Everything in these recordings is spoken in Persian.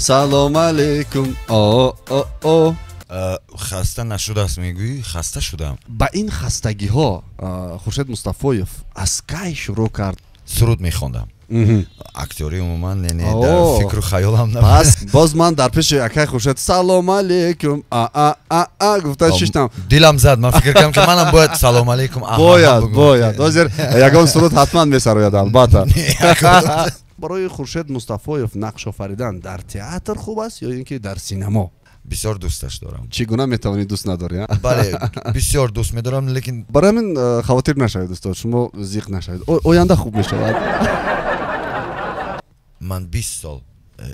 سلام علیکم. خسته نشده است میگویی؟ خسته شدم. با این خستگی ها خورشید مصطفایف از کی شروع کرد؟ سرود میخوندم. اکتوری عموما در فکر و خیالم نبود. پس باز من در پیش اکای خورشید سلام علیکم گفتم ششتم دلم زد. من فکر کردم که منم باید سلام علیکم باید حاضر یگان سرود حتما میسراید البته. برای خورشید مصطفایف نقش آفریدن در تئاتر خوب است یا اینکه در سینما؟ بسیار دوستش دارم. چگونه میتوانی دوست نداری؟ بله بسیار دوست میدارم، لیکن برای همین خواطر نشوید دوستان، شما زیق نشوید، آینده خوب میشود. من 20 سال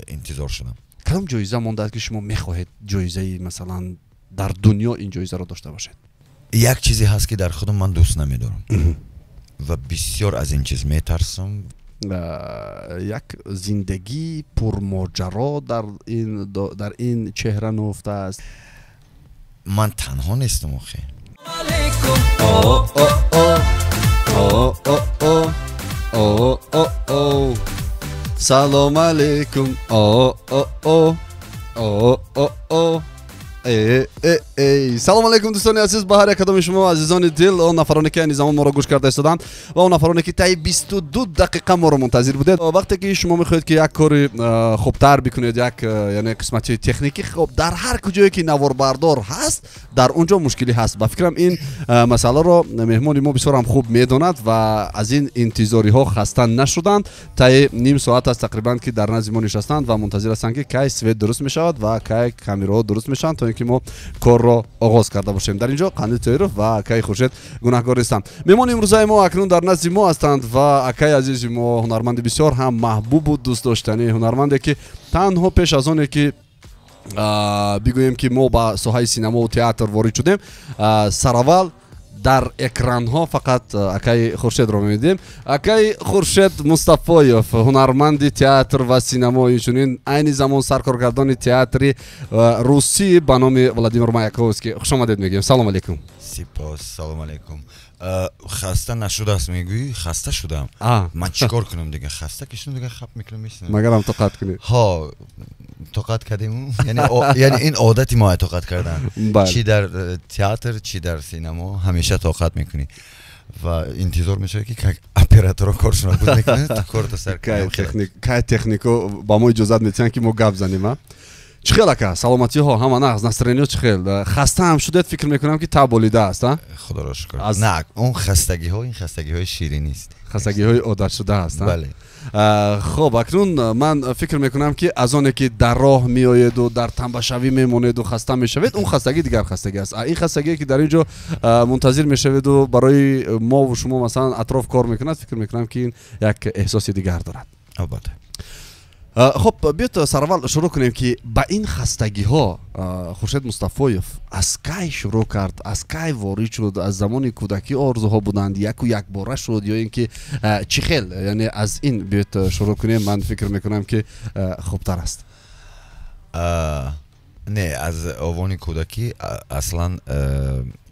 انتظار شدم. کدام جایزه مونده که شما میخواهید جایزه مثلا در دنیا این جایزه را داشته باشید؟ یک چیزی هست که در خودم من دوست نمیدارم و بسیار از این چیز میترسم. یک زندگی پرماجرا در این چهره نهفته است. من تنها نیستم آخه. سلام علیکم. سلام علیکم دوستان عزیز، به هر کدام شما عزیزان دل، اون نفرانی که این زمان ما را گوش کرده استادند و اون نفرانی که طی 22 دقیقه ما را منتظر بودید. وقتی که شما میخواهید که یک کاری خوبتر بکنید، یک یعنی قسمتی تکنیکی خوب در هر کجایی که نوار بردار هست در اونجا مشکلی هست. با فکرم این مسئله را مهمان ما بسیار هم خوب میداند و از این انتظاری ها خسته نشدند. طی نیم ساعت است تقریبا که در نزد ما نشستند و منتظر هستند که کی سویت درست میشود و کی کامera درست میشن تا اینکه ما کار را آغاز کرده باشیم. در اینجا قنات تایروف و اکای خورشید گناهکار نیستند. مهمان امروزه ما اکنون در نزد ما هستند و اکای عزیز ما هنرمند بسیار هم محبوب و دوست داشتنی هنرمندی که تنها پیش از آنه که بگوییم که ما با ساحه سینما و تئاتر وارد شدیم، سراول در اکران ها فقط اکای خورشید رو می‌بینیم. اکای خورشید مصطفایف هنرمند تئاتر و سینما، اینچنین عین زمان سرکارگردان تئاتری روسی به نام ولادیمیر مایاکوفسکی. خوش آمدید میگیم. سلام علیکم. سپاس. سلام علیکم. خسته نشده است میگویی؟ خسته شدم. من چیکار کنم دیگه؟ خسته کشون دیگه خب میکنم میشنم. مگرم طاقت کنی؟ ها طاقت کردیم. یعنی این عادتی ما طاقت کردن. چی در تئاتر چی در سینما همیشه طاقت میکنی و انتظار میشه که اپراتور کارشون بود میکنه تا کار تو سر کنه. که تکنیکو با ما اجازه میدن که ما گپ زنیم. چه خیلی که سلامتی ها هم نقص نسترینی چه خیلی خسته هم شدید؟ فکر میکنم که تابولیده است. خدا را شکر. نه اون خستگی ها این خستگی های شیرینی است، خستگی های عادت شده است. بله. خب اکنون من فکر میکنم که از آنه که در راه میآید و در تنبشوی میمونید و خسته میشوید، اون خستگی دیگر خستگی است. این خستگی که در اینجا منتظر میشوید و برای ما و شما مثلا اطراف کار میکند، فکر میکنم که این یک احساس دیگر دارد. البته. خب بیت سراول شروع کنیم که با این خستگی ها خورشید مصطفایف از کی شروع کرد؟ از کی وارد شد؟ از زمان کودکی آرزوها بودند یک و یک باره شد یا اینکه چی خیل؟ یعنی از این بیت شروع کنیم، من فکر میکنم که خوبتر است. نه از اوان کودکی اصلا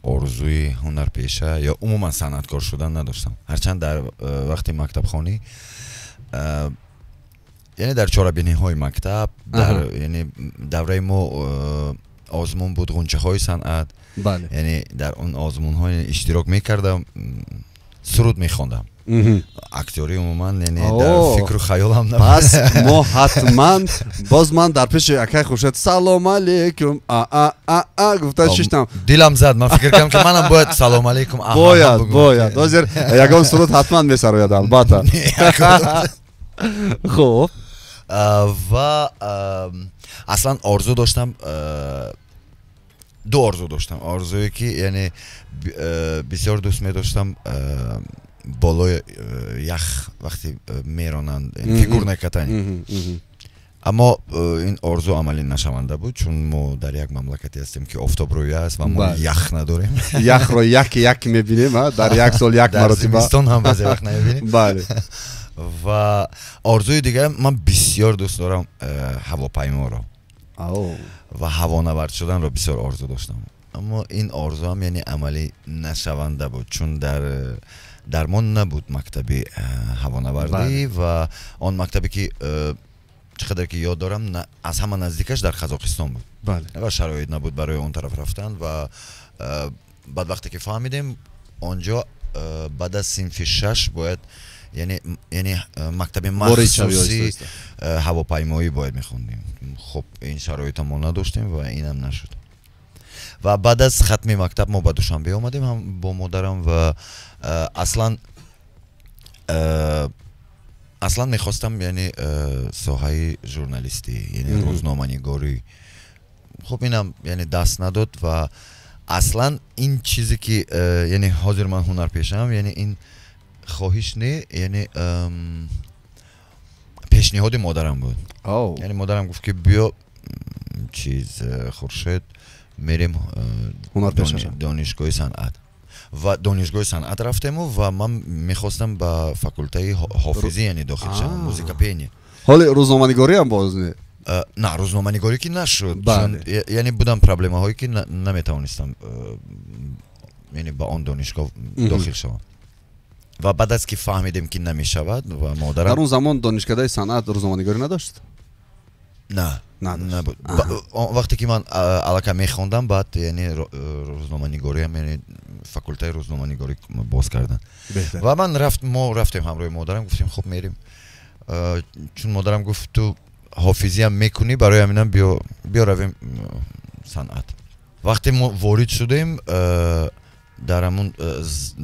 آرزوی هنرپیشه یا عموما صنعتکار شدن نداشتم. هرچند در وقتی مکتب خانی یعنی در چاره‌بینی های مکتب یعنی دوره ما آزمون بود غنچه های صنعت. بله. یعنی در اون آزمون های اشتراک میکردم، سرود میخوندم. اکتوری عموما یعنی در فکر و خیالم نبود. پس ما حتما باز من در پیش اکای خورشید سلام علیکم گفتم ششتم دلم زد. من فکر کردم که منم باید سلام علیکم باید حاضر یگان سرود حتما میسراید البته. خب و اصلا آرزو داشتم، دو آرزو داشتم. آرزویی که یعنی بسیار دوست می داشتم بالای یخ وقتی میرانند فیگور نکتن، اما این آرزو عملی نشونده بود چون ما در یک مملکتی هستیم که آفتاب روی است و ما یخ نداریم. یخ رو یک میبینیم در یک سال یک مرتبه. در زمستان هم بعضی وقت نمیبینیم. بله. و آرزوی دیگه من بسیار دوست دارم هواپیما رو و هوانورد شدن رو بسیار آرزو داشتم، اما این آرزو هم یعنی عملی نشونده بود چون درمان نبود مکتبی هوانوردی و آن مکتبی که چقدر که یاد دارم از همه نزدیکش در قزاقستان بود. بله. و شرایط نبود برای اون طرف رفتن و بعد وقتی که فهمیدیم اونجا بعد از صنف 6 باید یعنی مکتب مخصوصی هواپیمایی باید میخوندیم. خب این شرایط ما نداشتیم و اینم نشد. و بعد از ختم مکتب ما به دوشنبه اومدیم هم با مادرم و اصلا میخواستم یعنی ساحه ژورنالیستی یعنی روزنامه‌نگاری. خب اینم یعنی دست نداد و اصلا این چیزی که یعنی حاضر من هنرپیشه‌ام یعنی این خواهش نه یعنی پیشنهاد مادرم بود. یعنی مادرم گفت که بیا چیز خورشید میریم دانشگاه صنعت و دانشگاه صنعت رفتم و من میخواستم با فاکولته حافظی یعنی داخل شدم موزیکا پینی. حالا روزنامه‌نگاری هم باز نه؟ نه روزنامه‌نگاری که نشد. یعنی بودم پرابلم هایی که نمیتونستم یعنی با آن دانشگاه داخل شدم و بعد از که فهمیدیم که نمیشود و مادرم در اون زمان دانشکده صنعت روزنامه‌نگاری نداشت؟ نه نبود. وقتی که من علاقه میخوندم بعد یعنی روزنامه‌نگاری هم یعنی فاکولته روزنامه‌نگاری باز کردن و ما رفتیم همراه مادرم گفتیم خب میریم چون مادرم گفت تو حافظی هم میکنی برای همینم بیا رویم صنعت. وقتی ما وارد شدیم در همون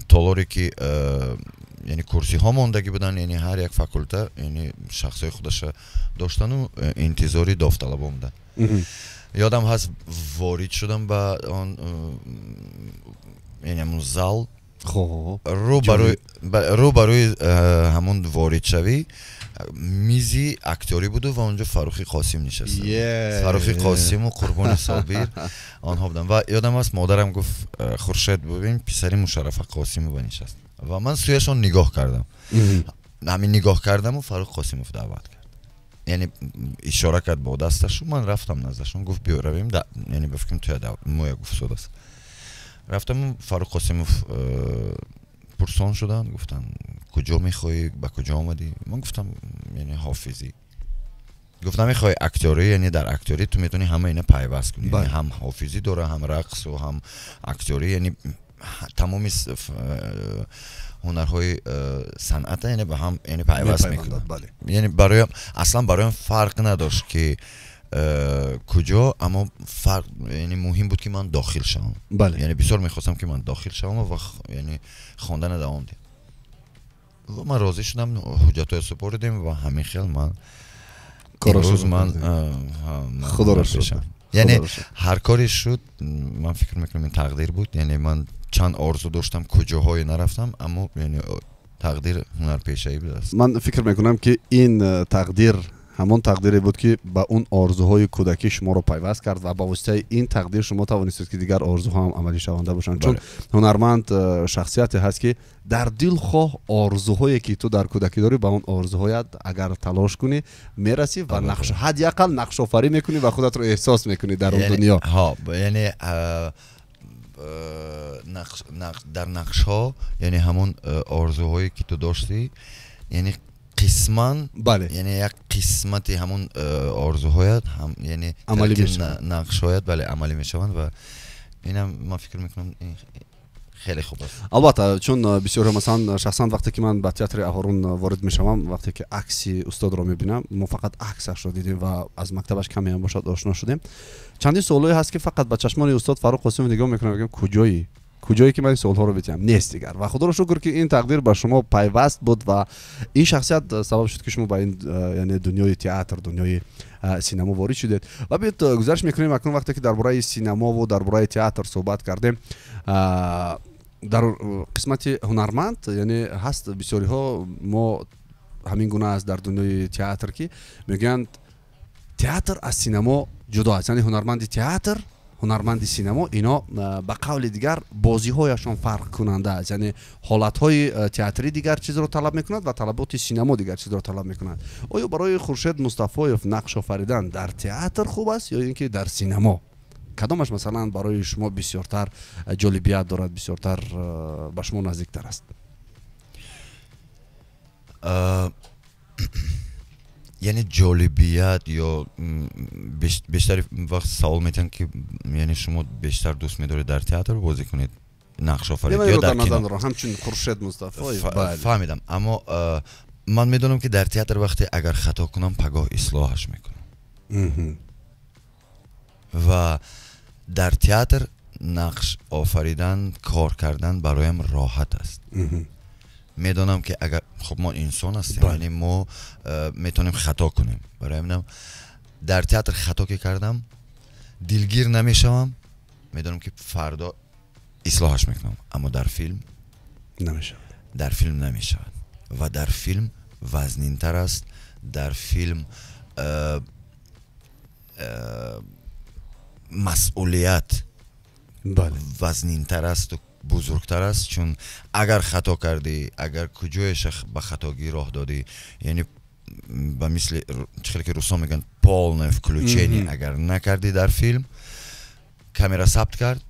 تالاری که یعنی کرسی ها موندگی بودن یعنی هر یک فاکولته یعنی شخصای خودش داشتن و انتظاری داوطلبا بودن. یادم هست وارد شدم با آن یعنی همون زال رو برای همون وارد شوی میزی اکتوری بود و اونجا فروخی قاسم نشسته. فروخی قاسم و قربان صابر آنها بودن و یادم هست مادرم گفت خورشید ببین پسری مشرف قاسم رو بنشست و من سویشون نگاه کردم. همین نگاه کردم و فروخ قاسموف دعوت کرد یعنی اشاره کرد با دستش و من رفتم نزدشون گفت بیا رویم یعنی بفکرم توی مویا گفت سوداست. رفتم فروخ قاسموف پرسان شدن گفتن کجا میخوای با کجا آمدی؟ من گفتم یعنی حافظی. گفتم میخوای اکتوری یعنی در اکتوری تو میتونی همه اینا پیوست کنی یعنی هم حافظی داره هم رقص و هم اکتوری یعنی تمامی هنرهای صنعت یعنی به هم یعنی پیوست میکنن. یعنی برایم فرق نداشت که کجا اما فرق یعنی مهم بود که من داخل شوم. یعنی بسیار میخواستم که من داخل شوم و یعنی خواندن دوام دیم و من راضی شدم حجت های سپردیم و همین خیلی من امروز من خدا را شد یعنی هر کاری شد من فکر میکنم این تقدیر بود. یعنی من چند آرزو داشتم کجاهای نرفتم اما یعنی تقدیر هنرپیشه‌ای بود است. من فکر میکنم که این تقدیر همون تقدیری بود که با اون آرزوهای کودکی شما رو پیوست کرد و با واسطه این تقدیر شما توانستید که دیگر آرزوها هم عملی شونده باشن. چون هنرمند شخصیتی هست که در دل خواه آرزوهایی که تو در کودکی داری با اون آرزوهایت اگر تلاش کنی میرسی و حداقل نقش آفرینی میکنی و خودت رو احساس میکنی در اون دنیا. یعنی در نقش ها یعنی همون آرزوهایی که تو داشتی یعنی قسمان یعنی یک قسمتی همون آرزوهایت هم یعنی عملی میشوند نقشهایت عملی میشوند و اینم من فکر میکنم خیلی خوب است. البته چون بسیار مثلا شخصا وقتی که من به تئاتر اهارون وارد میشوم وقتی که عکس استاد رو میبینم ما فقط عکسش رو دیدیم و از مکتبش کمی هم باشد آشنا شدیم. چندین سوالی هست که فقط با چشمان استاد فاروق قاسم نگاه میکنم میگم کجایی که من این سوال‌ها رو بتونم نیست دیگر و خدا رو شکر که این تقدیر به شما پیوست بود و این شخصیت سبب شد که شما با این یعنی دنیای تئاتر دنیای سینما وارد شدید. و بیت گزارش میکنیم اکنون وقتی که درباره سینما و درباره تئاتر صحبت کردیم در قسمت هنرمند یعنی هست بسیاری ها ما همین گونه است در دنیای تئاتر که میگن تئاتر از سینما جدا است. یعنی هنرمند تئاتر هنرمند سینما اینا به قول دیگر بازی هایشان فرق کننده است. یعنی حالت های تئاتری دیگر چیز رو طلب میکنند و طلبات سینما دیگر چیز رو طلب میکنند. آیا برای خورشید مصطفایف نقش آفریدن در تئاتر خوب است یا اینکه در سینما؟ کدامش مثلا برای شما بسیارتر جالبیت دارد بسیارتر به شما نزدیکتر است؟ یعنی جالبیت یا بیشتر وقت سوال میتن که یعنی شما بیشتر دوست می‌دارید در تئاتر بازی کنید نقش آفرید یا در کینو همچنین خورشید مصطفی فهمیدم اما من میدونم که در تئاتر وقتی اگر خطا کنم پگاه اصلاحش میکنم و در تئاتر نقش آفریدن کار کردن برایم راحت است میدونم که اگر خب ما انسان هستیم یعنی ما میتونیم خطا کنیم برای همینم در تئاتر خطا که کردم دلگیر نمیشم میدونم که فردا اصلاحش میکنم اما در فیلم نمیشه و در فیلم وزنین تر است در فیلم مسئولیت وزنین تر است و بزرگتر است چون اگر خطا کردی اگر کجایش به خطاگی راه دادی یعنی به مثل چخیلی که روسا میگن полное включение اگر نکردی در فیلم کامera ثبت کرد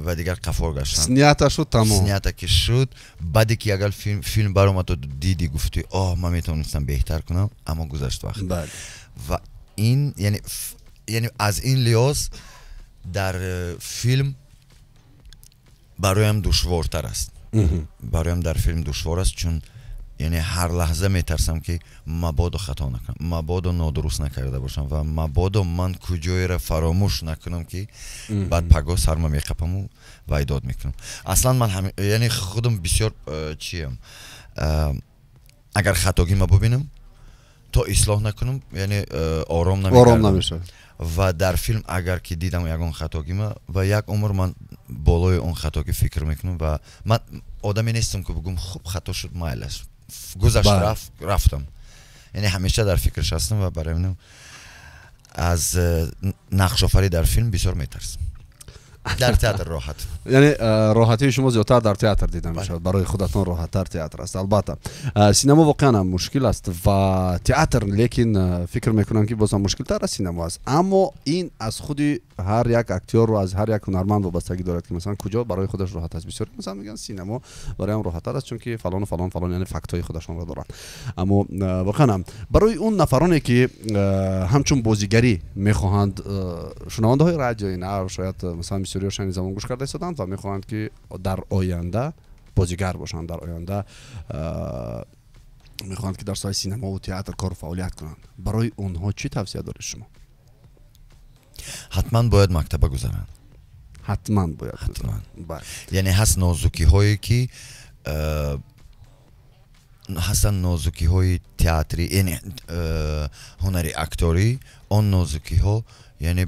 و دیگر قفار گشتن снято شد تمام снято که شد بعدی که اگر فیلم برام تو دیدی گفتی من میتونستم بهتر کنم اما گذشت وقت و این یعنی از این لحاظ در فیلم برایم دشوارتر است برایم در فیلم دشوار است چون یعنی هر لحظه میترسم که مبادا خطا نکنم مبادا نادرست نکرده باشم و مبادا من کجایی را فراموش نکنم که بعد پگاه سرما میقپم و وایداد میکنم اصلا من یعنی خودم بسیار چیم اگر خطاگی ما ببینم تا اصلاح نکنم یعنی آرام نمیشه و در فیلم اگر که دیدم یگان خطاگی ما و یک عمر من بالای اون خطاگی فکر میکنم و من آدمی نیستم که بگم خوب خطا شد مایلش گذشت رفتم یعنی همیشه در فکرش هستم و برای من از نقش آفری در فیلم بسیار میترسم در تئاتر راحت یعنی راحتی شما زیادتر در تئاتر دیده میشه برای خودتون راحت‌تر تئاتر است البته سینما واقعا مشکل است و تئاتر لیکن فکر میکنم که بازم مشکل تر از سینما است اما این از خودی هر یک اکتور و از هر یک هنرمند وابستگی دارد که مثلا کجا برای خودش راحت است بسیار مثلا میگن سینما برای هم راحت‌تر است چون که فلان و فلان فلان یعنی فکت‌های خودشون را دارن اما واقعا برای اون نفرانی که همچون بازیگری میخواهند شنونده های رادیو نه شاید مثلا بسیاریشان زمان گوش کرده استادند و میخواهند که در آینده بازیگر باشند در آینده میخواهند که در ساحه سینما و تئاتر کار و فعالیت کنند برای اونها چی توصیه دارید شما؟ حتما باید مکتب گذارند حتما باید یعنی هست نازکی هایی که هستن نازکی های تئاتری یعنی هنری اکتوری اون نازکی ها یعنی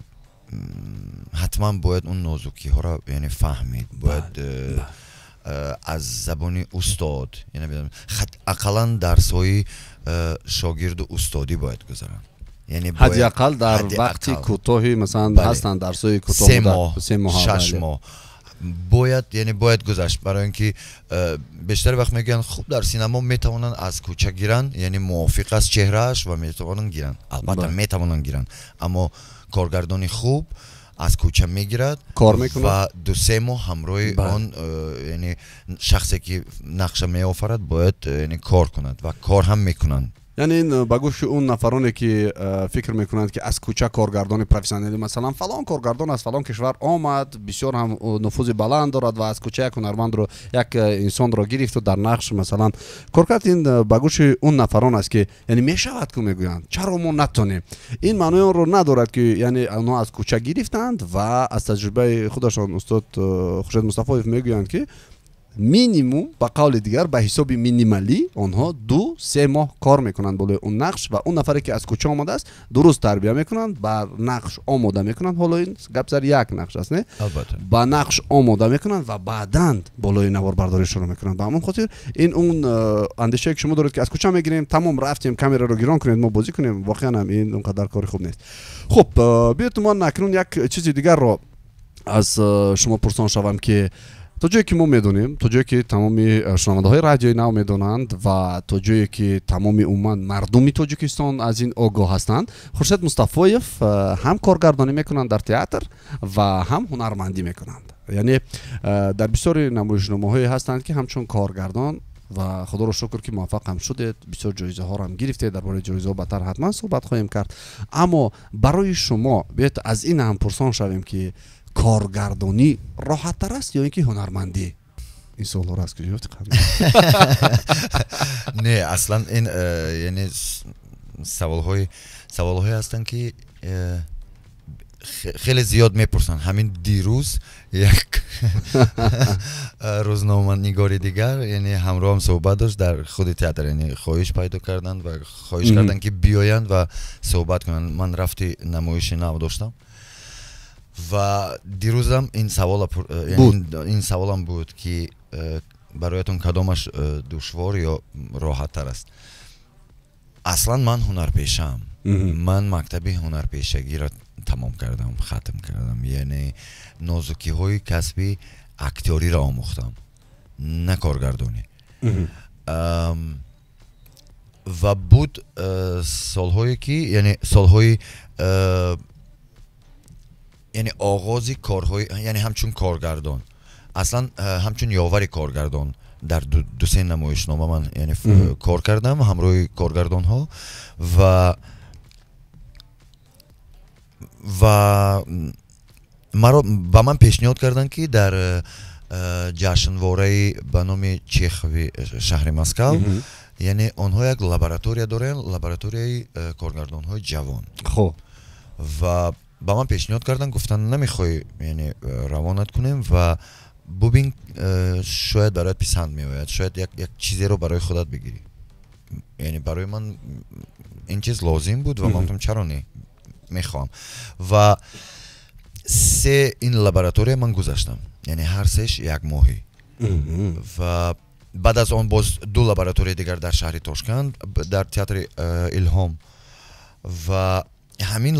حتما باید اون نازکی ها را یعنی فهمید باید از زبان استاد یعنی اقلا درس های شاگرد و استادی باید گذارن یعنی حداقل در وقتی کوتاهی مثلا هستن درس های کوتاه 3 ماه 6 ماه باید گذشت برای اینکه بیشتر وقت میگن خوب در سینما میتوانن از کوچه گیرن یعنی موافق از چهرهش و میتوانن گیرن البته میتوانن گیرن اما کارگردانی خوب از کوچه میگیرد کار میکنه و 2-3 ماه همراه آن یعنی شخصی که نقشه میآفرد باید یعنی کار کند و کار هم میکنند یعنی با گوش اون نفرانی که فکر میکنند که از کوچه کارگردان پروفسیونالی مثلا فلان کارگردان از فلان کشور آمد بسیار هم نفوذ بلند دارد و از کوچه یک هنرمند رو یک انسان رو گرفت و در نقش مثلا کار کرد این با گوش اون نفران است که یعنی میشود که میگویند چرا ما نتونیم این معنی اون رو ندارد که یعنی اونها از کوچه گرفتند و از تجربه خودشان استاد خورشید مصطفی میگویند که مینیموم با قول دیگر به حساب مینیمالی آنها 2-3 ماه کار میکنند بالای اون نقش و اون نفری که از کوچه آمده است درست تربیت میکنند بر نقش آماده میکنند حالا این گپ سر یک نقش است نه البته با نقش آماده میکنند و بعداً بالای نوار برداری شروع میکنند به همون خاطر این اون اندیشه که شما دارید که از کوچه میگیریم تمام رفتیم کامera رو گیران کنید ما بازی کنیم واقعا هم این اونقدر کار خوب نیست خب بیایید ما نکنون یک چیز دیگر رو از شما پرسان شوم که تا جایی که ما میدونیم تا جایی که تمامی شنونده های رادیوی نو میدونند و تا جایی که تمامی عموما مردمی تاجیکستان از این آگاه هستند خورشید مصطفیف هم کارگردانی میکنند در تئاتر و هم هنرمندی میکنند یعنی در بسیاری نمایشنامه‌هایی هستند که همچون کارگردان و خدا رو شکر که موفق هم شدید، بسیار جایزه ها رو هم گرفتید. درباره جایزه ها بعدتر حتما صحبت خواهیم کرد. اما برای شما بیاید از این هم پرسان شویم که کارگردانی راحت تر است یا اینکه هنرمندی؟ این سوال رو از کجا گرفتی؟ نه اصلا این یعنی سوال های هستن که خیلی زیاد میپرسن. همین دیروز یک روزنامه‌نگار دیگر یعنی همراه هم صحبت داشت در خود تئاتر، یعنی خواهش پیدا کردن و خواهش کردن که بیایند و صحبت کنن. من رفتی نمایش نو داشتم و دیروزم این سوال این سوالم بود که برایتون کدامش دشوار یا راحت تر است؟ اصلا من هنرپیشه‌ام. من مکتب هنرپیشگی را تمام کردم، ختم کردم، یعنی نازکی های کسبی اکتوری را آموختم، نه کارگردانی. و بود سالهایی که یعنی سالهای یعنی آغازی کارهای، یعنی همچون کارگردان، اصلا همچون یاور کارگردان در دو سه نمایشنامه من یعنی کار کردم همراه کارگردان ها و مرا با من پیشنهاد کردن که در جشنواره به نام چخوی شهر مسکو یعنی آنها یک لابراتوری دارن، لابراتوری کارگردان های جوان. خب و با من پیشنهاد کردن، گفتن نمیخوای یعنی روانت کنیم و ببین شاید برایت پسند میآید، شاید یک چیزی رو برای خودت بگیری. یعنی برای من این چیز لازم بود و من گفتم چرا نه، میخوام. و سه این لابراتوری من گذاشتم، یعنی هر سهش یک ماهی. و بعد از آن باز دو لابراتوری دیگر در شهر تاشکند در تئاتر الهام و همین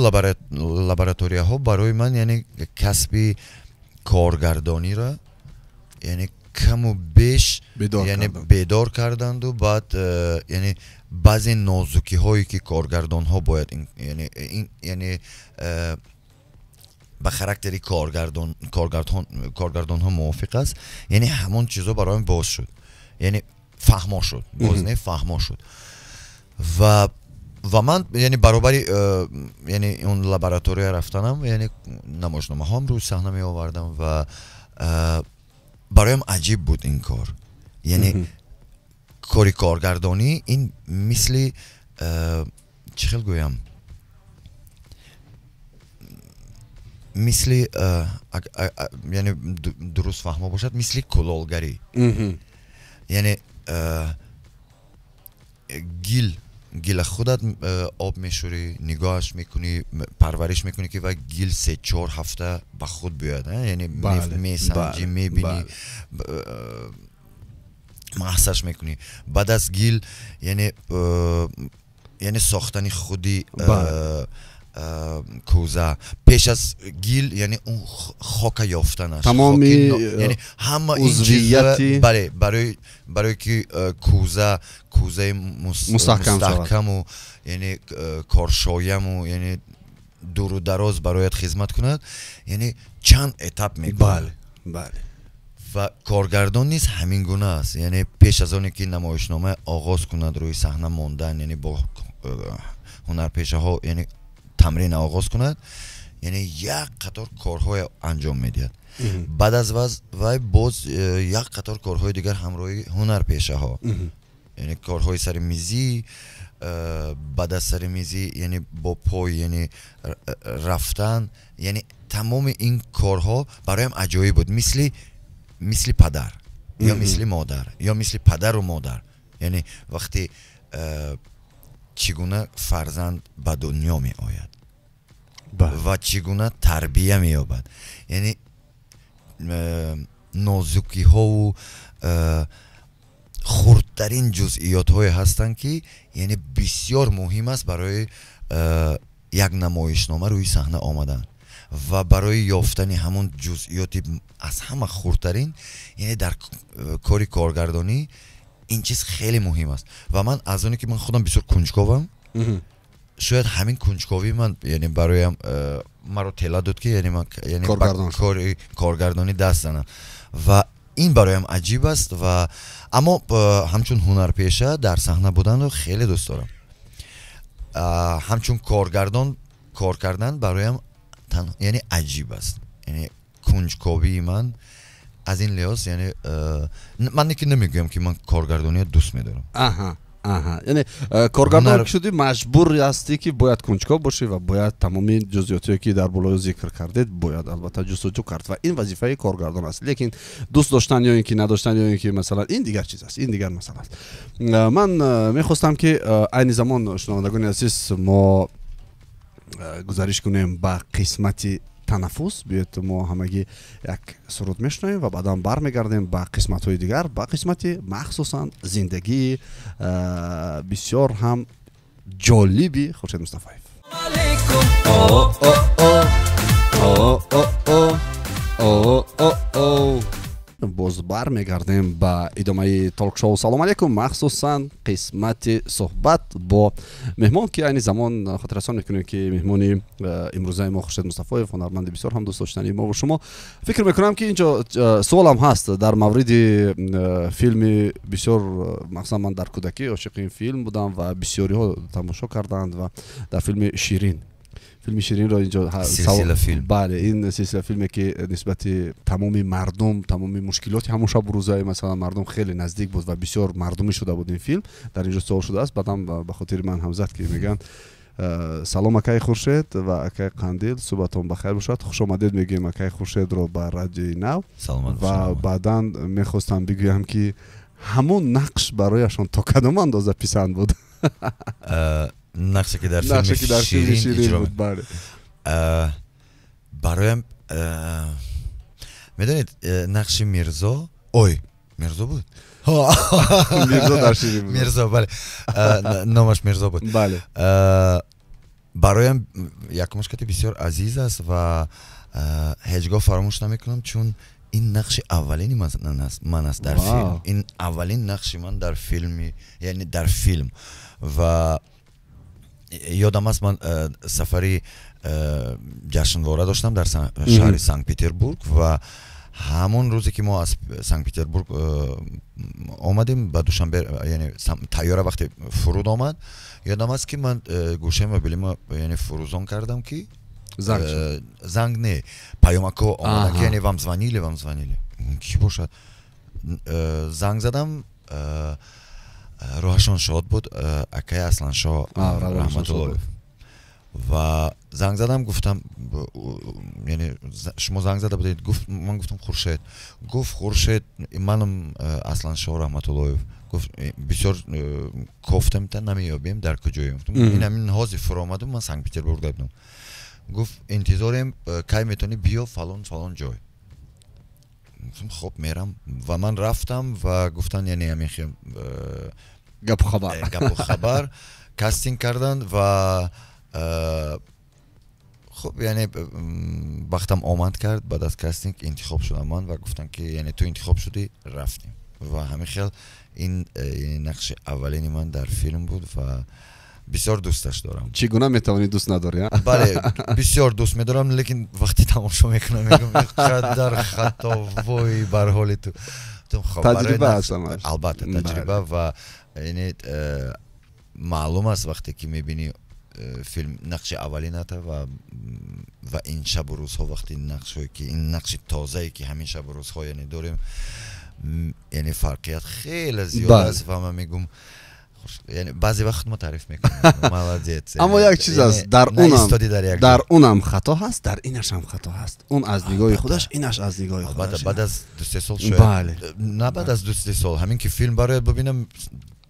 لابراتوری ها برای من یعنی کسب کارگردانی را یعنی کم و بیش یعنی بیدار کردند و بعد یعنی بعضی نازکی هایی که کارگردان ها باید یعنی به خاراکتری کارگردان ها موافق است، یعنی همون چیزا برایم باز شد، یعنی فهما شد، باز نه فهما شد. و من یعنی برابری یعنی اون لابراتوری رفتنم، یعنی نمایشنامه هام روی صحنه می آوردم و برایم عجیب بود این کار. یعنی کاری کارگردانی این مثل چه خیلی گویم، مثل یعنی درست فهمه باشد مثل کلالگری. یعنی گیل خودت آب میشوری، نگاهش میکنی، پرورش میکنی که و گیل 3-4 هفته به خود بیاد، یعنی میسنجی، میبینی، محسش میکنی. بعد از گیل یعنی ساختنی خودی کوزه، پیش از گیل یعنی اون خاک یافتنش، تمامی یعنی همه این چیزا برای که کوزه مستحکم و یعنی کارشایم و یعنی دور و دراز برایت خدمت کند، یعنی چند اتاپ میکنه. بله. و کارگردان نیست همین گونه است، یعنی پیش از آنی که نمایشنامه آغاز کند روی صحنه ماندن، یعنی با هنرپیشه ها یعنی تمرین آغاز کند، یعنی یک قطار کارهای انجام میدهد. بعد از وای باز یک قطار کارهای دیگر همراه هنرپیشه ها، یعنی کارهای سر میزی، بعد از سر میزی یعنی با پای یعنی رفتن، یعنی تمام این کارها برایم عجایب بود، مثل پدر یا مثل مادر یا مثل پدر و مادر. یعنی وقتی چگونه فرزند به دنیا می آید و چگونه تربیه می یابد، یعنی نازکی ها و خردترین جزئیات های هستند که یعنی بسیار مهم است برای یک نمایشنامه روی صحنه آمدن و برای یافتن همون جزئیات از همه خردترین، یعنی در کاری کارگردانی این چیز خیلی مهم است. و من از اونی که من خودم بسیار کنجکاوم، شاید همین کنجکاوی من یعنی برایم مرا طلا داد که یعنی من یعنی کارگردانی دست زنم. و این برایم عجیب است و اما همچون هنرپیشه در صحنه بودن رو خیلی دوست دارم. همچون کار کردن برایم یعنی عجیب است، یعنی کنجکاوی من از این لحاظ، یعنی من که نمیگم که من کارگردانی دوست میدارم. یعنی کارگردان شدی مجبور هستی که باید کنجکاو باشی و باید تمامی جزئیاتی که در بالا ذکر کردید باید البته جستجو کرد و این وظیفه کارگردان است. لیکن دوست داشتن یا اینکه نداشتن یا اینکه مثلا این دیگر چیز است، این دیگر مسئله است. من میخواستم که این زمان شنوندگان عزیز ما گزارش کنیم با قسمتی تنفس، بیایید ما همگی یک سرود میشنویم و بعدا برمیگردیم با قسمت های دیگر، با قسمتی مخصوصا زندگی بسیار هم جالبی خورشید مصطفی. باز برمیگردیم با ادامه تالک شو. سلام علیکم، مخصوصا قسمت صحبت با مهمان که این زمان خاطر رسان میکنیم که مهمانی امروزه ما خورشید مصطفی هنرمند بسیار هم دوست داشتنی ما و شما. فکر میکنم که اینجا سوالم هست در مورد فیلم بسیار، مثلا من در کودکی عاشق این فیلم بودم و بسیاری ها تماشا کردند و در فیلم شیرین را اینجا سلسله فیلم، بله این سلسله فیلمی که نسبت تمامی مردم تمامی مشکلات همون شب روزای مثلا مردم خیلی نزدیک بود و بسیار مردمی شده بود این فیلم. در اینجا سوال شده است، بعدم به خاطر من هم زد که میگن سلام اکای خورشید و اکای قندیل، صبحتون بخیر باشد. خوش آمدید میگیم اکای خورشید رو بر رادیوی نو و بعدا میخواستم بگویم که همون نقش برایشان تا کدام اندازه پسند بود؟ نقشی که در فیلم شیرین بود. بله برایم میدونید نقش میرزا بود. میرزا در شیرین بود. میرزا، بله نامش میرزا بود. بله برایم یک مشکل بسیار عزیز است و هیچگاه فراموش نمیکنم، چون این نقش اولینی من است در فیلم. این اولین نقش من در فیلم، یعنی در فیلم. و یادم است من سفری جشنواره داشتم در شهر سنت پتربورگ و همون روزی که ما از سنت پتربورگ آمدیم به دوشنبه، یعنی طیاره وقتی فرود آمد، یادم است که من گوشه موبایلم یعنی فروزان کردم که زنگ نه پیامک آمد که یعنی вам звонили کی باشد. زنگ زدم، روحشان شاد بود، اکای اصلا شاه رحمت الله، و زنگ زدم گفتم یعنی شما زنگ زده بودید؟ من گفتم خورشید. گفت خورشید منم اصلا شاه رحمت الله. گفت بسیار گفتم تا نمیابیم در کجاییم. این همین حاضر فرآمدم، من سنت پتربورگ بودم. گفت انتظاریم کی میتونی بیا فلان جای. خب میرم و من رفتم و گفتن یعنی همین گپ خبر کاستینگ کردن و خب یعنی وقتم آمد کرد. بعد از کاستینگ انتخاب شدم من و گفتن که یعنی تو انتخاب شدی، رفتیم و همین خیال این نقش اولینی من در فیلم بود و بسیار دوستش دارم. چگونه میتوانی دوست نداری؟ بله بسیار دوست میدارم، لیکن وقتی تماشا میکنم میگم قدر خطا وای بر حال تو تجربه هست. البته تجربه و یعنی معلوم است وقتی که میبینی فیلم نقش اولینته و این شب و روزها وقتی نقشی که این نقش تازه‌ای که همین شب و روزها یعنی داریم، یعنی فرقیت خیلی زیاد است و من میگم یعنی بعضی وقت ما تعریف میکنیم مولدیت. اما یک چیز است در اونم خطا هست، در اینش هم خطا هست. اون از نگاه خودش، اینش از نگاه خودش. بعد از 2-3 سال شاید نه بعد از 2-3 سال همین که فیلم برای ببینم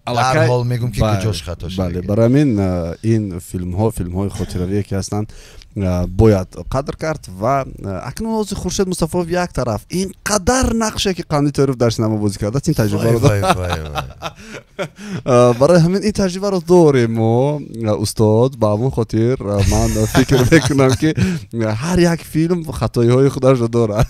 در حال میگم که کجاش خطا شده. بله برای من این فیلم های خاطره‌ای که هستند باید قدر کرد و اکنون از خورشید مصطفی یک طرف این قدر نقشه که قندی تعریف در سینما بازی کرده این تجربه رو برای همین این تجربه رو داریم و استاد با همون خاطر من فکر میکنم که هر یک فیلم خطایی های خودش رو داره.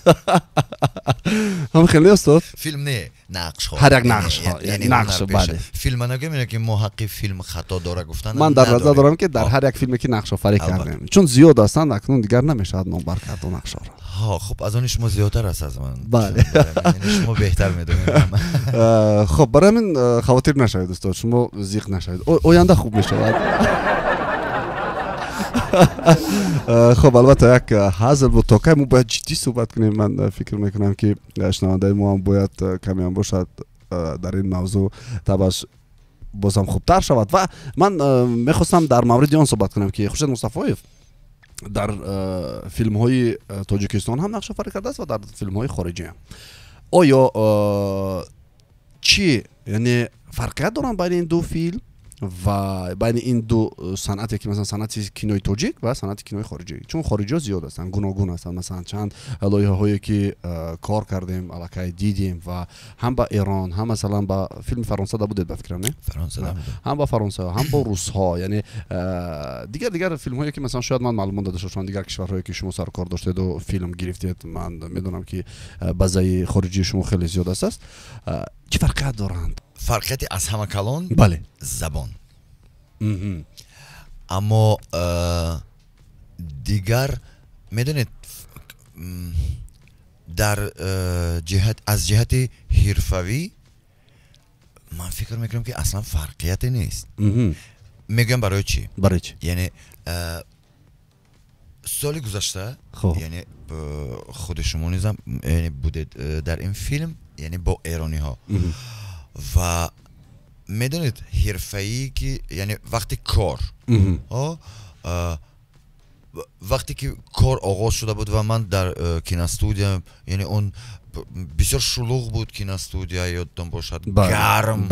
هم خیلی استاد فیلم نه نقش ها، هر یک نقش ها یعنی نقش. بله فیلم من نگم که ما حق فیلم خطا داره گفتن. من در نظر دارم که در هر یک فیلمی که نقش آفرینی کردیم چون زیاد هستند اکنون دیگر نمیشه نمبر کرد و نقش را. ها خب از آن شما زیادتر است از من. بله. یعنی شما بهتر میدونید. خب برای من خواطر نشوید دوستان، شما زیق نشوید، آینده خوب میشود. خب البته یک حاضر بود تا که ما باید جدی صحبت کنیم. من فکر میکنم که شنونده ما هم باید کمی هم باشد در این موضوع تباش بازم خوبتر شود. و من میخواستم در مورد آن صحبت کنم که خورشید مصطفایف در فیلم های تاجیکستان هم نقش آفرینی کرده است و در فیلم های خارجی هم. آیا چی یعنی فرقیت دارن بین این دو فیلم و بین این دو صنعتی که مثلا صنعت کینوی تاجیک و صنعت کینوی خارجی؟ چون خارجی ها زیاد هستن، گوناگون هستن. مثلا چند لایحه هایی که کار کردیم الکی دیدیم و هم با ایران هم مثلا با فیلم فرانسه دا بودید بفکرم نه؟ فرانسه دا هم با فرانسه هم با روس ها، یعنی دیگر فیلم هایی که مثلا شاید من معلومات داشته باشم دیگر کشورهایی که شما سر کار داشتید و فیلم گرفتید، من میدونم که بازی خارجی شما خیلی زیاد است. چه فرقیت دارند؟ فرقیتی از همه کلان بله زبان. اما دیگر میدونید در جهت از جهت حرفوی من فکر میکنم که اصلا فرقیتی نیست. میگم برای چی؟ برای چی؟ یعنی سال گذشته یعنی خود شما نیزم یعنی بودید در این فیلم یعنی با ایرانی ها و میدونید حرفه‌ای که یعنی وقتی کار وقتی که کار آغاز شده بود و من در کیناستودیا یعنی اون بسیار شلوغ بود کیناستودیا یادتون باشد گرم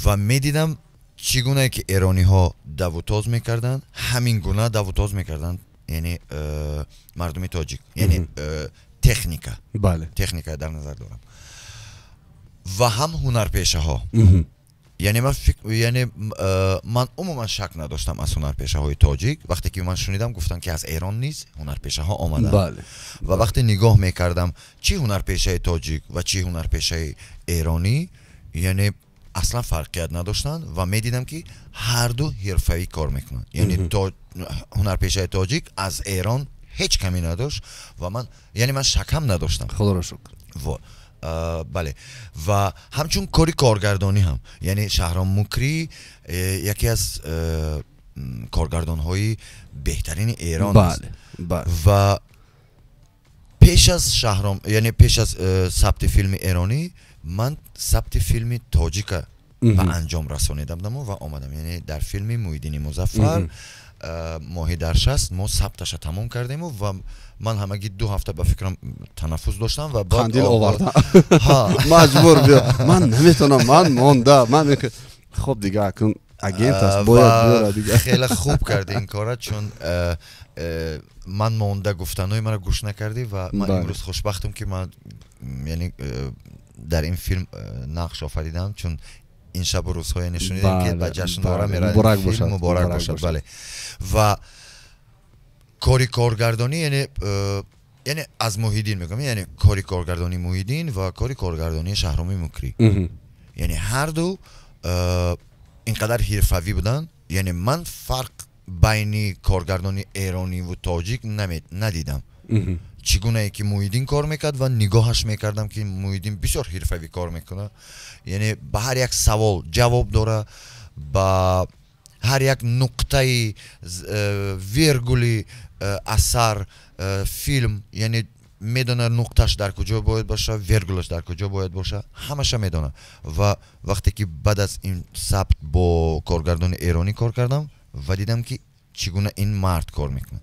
و میدیدم چگونه که ایرانی ها دوتاز میکردن همین گونه دوتاز میکردن یعنی مردمی تاجیک یعنی تکنیکا تکنیکا در نظر دارم و هم هنرپیشه ها. یعنی من عموما شک نداشتم از هنرپیشه های تاجیک. وقتی که من شنیدم گفتن که از ایران نیست هنرپیشه ها آمدن و وقتی نگاه میکردم چی هنرپیشه تاجیک و چی هنرپیشه ایرانی یعنی اصلا فرقیت نداشتن و میدیدم که هر دو حرفه‌ای کار میکنن. یعنی هنرپیشه تاجیک از ایران هیچ کمی نداشت و من یعنی من شک هم نداشتم. خدا را شکر. بله و همچون کاری کارگردانی هم یعنی شهرام مکری یکی از کارگردان های بهترین ایران است. و پیش از شهرام یعنی پیش از ثبت فیلم ایرانی من ثبت فیلم تاجیک و انجام رسانیدم و آمدم. یعنی در فیلم موحیدین مظفر ماهی در 60 ما ثبتش تمام کردیم و من همگی 2 هفته به فکرم تنفس داشتم و بعد قندیل آوردم مجبور بیا من نمیتونم من مونده من خب دیگه اکن اگنت است باید دیگه. خیلی خوب کردی این کارا چون من مونده گفتنهای من رو گوش نکردی و من امروز خوشبختم که من یعنی در این فیلم نقش آفریدم چون این شب و روزهای نشونیدیم که با جشنواره میرن فیلم مبارک باشد. بله و کاری کارگردانی یعنی از موحیدین میگم یعنی کاری کارگردانی موحیدین و کاری کارگردانی شهرام مکری یعنی هر دو اینقدر حرفه‌ای بودن. یعنی من فرق بین کارگردانی ایرانی و تاجیک ندیدم. چگونه ای که موحیدین کار میکرد و نگاهش میکردم که موحیدین بسیار حرفه‌ای کار میکنه. یعنی به هر یک سوال جواب داره، با هر یک نقطه ویرگولی اثر فیلم یعنی میدونه نقطهش در کجا باید باشه ویرگولش در کجا باید باشه همشه میدونه. و وقتی که بعد از این ثبت با کارگردان ایرانی کار کردم و دیدم که چگونه این مرد کار میکنه.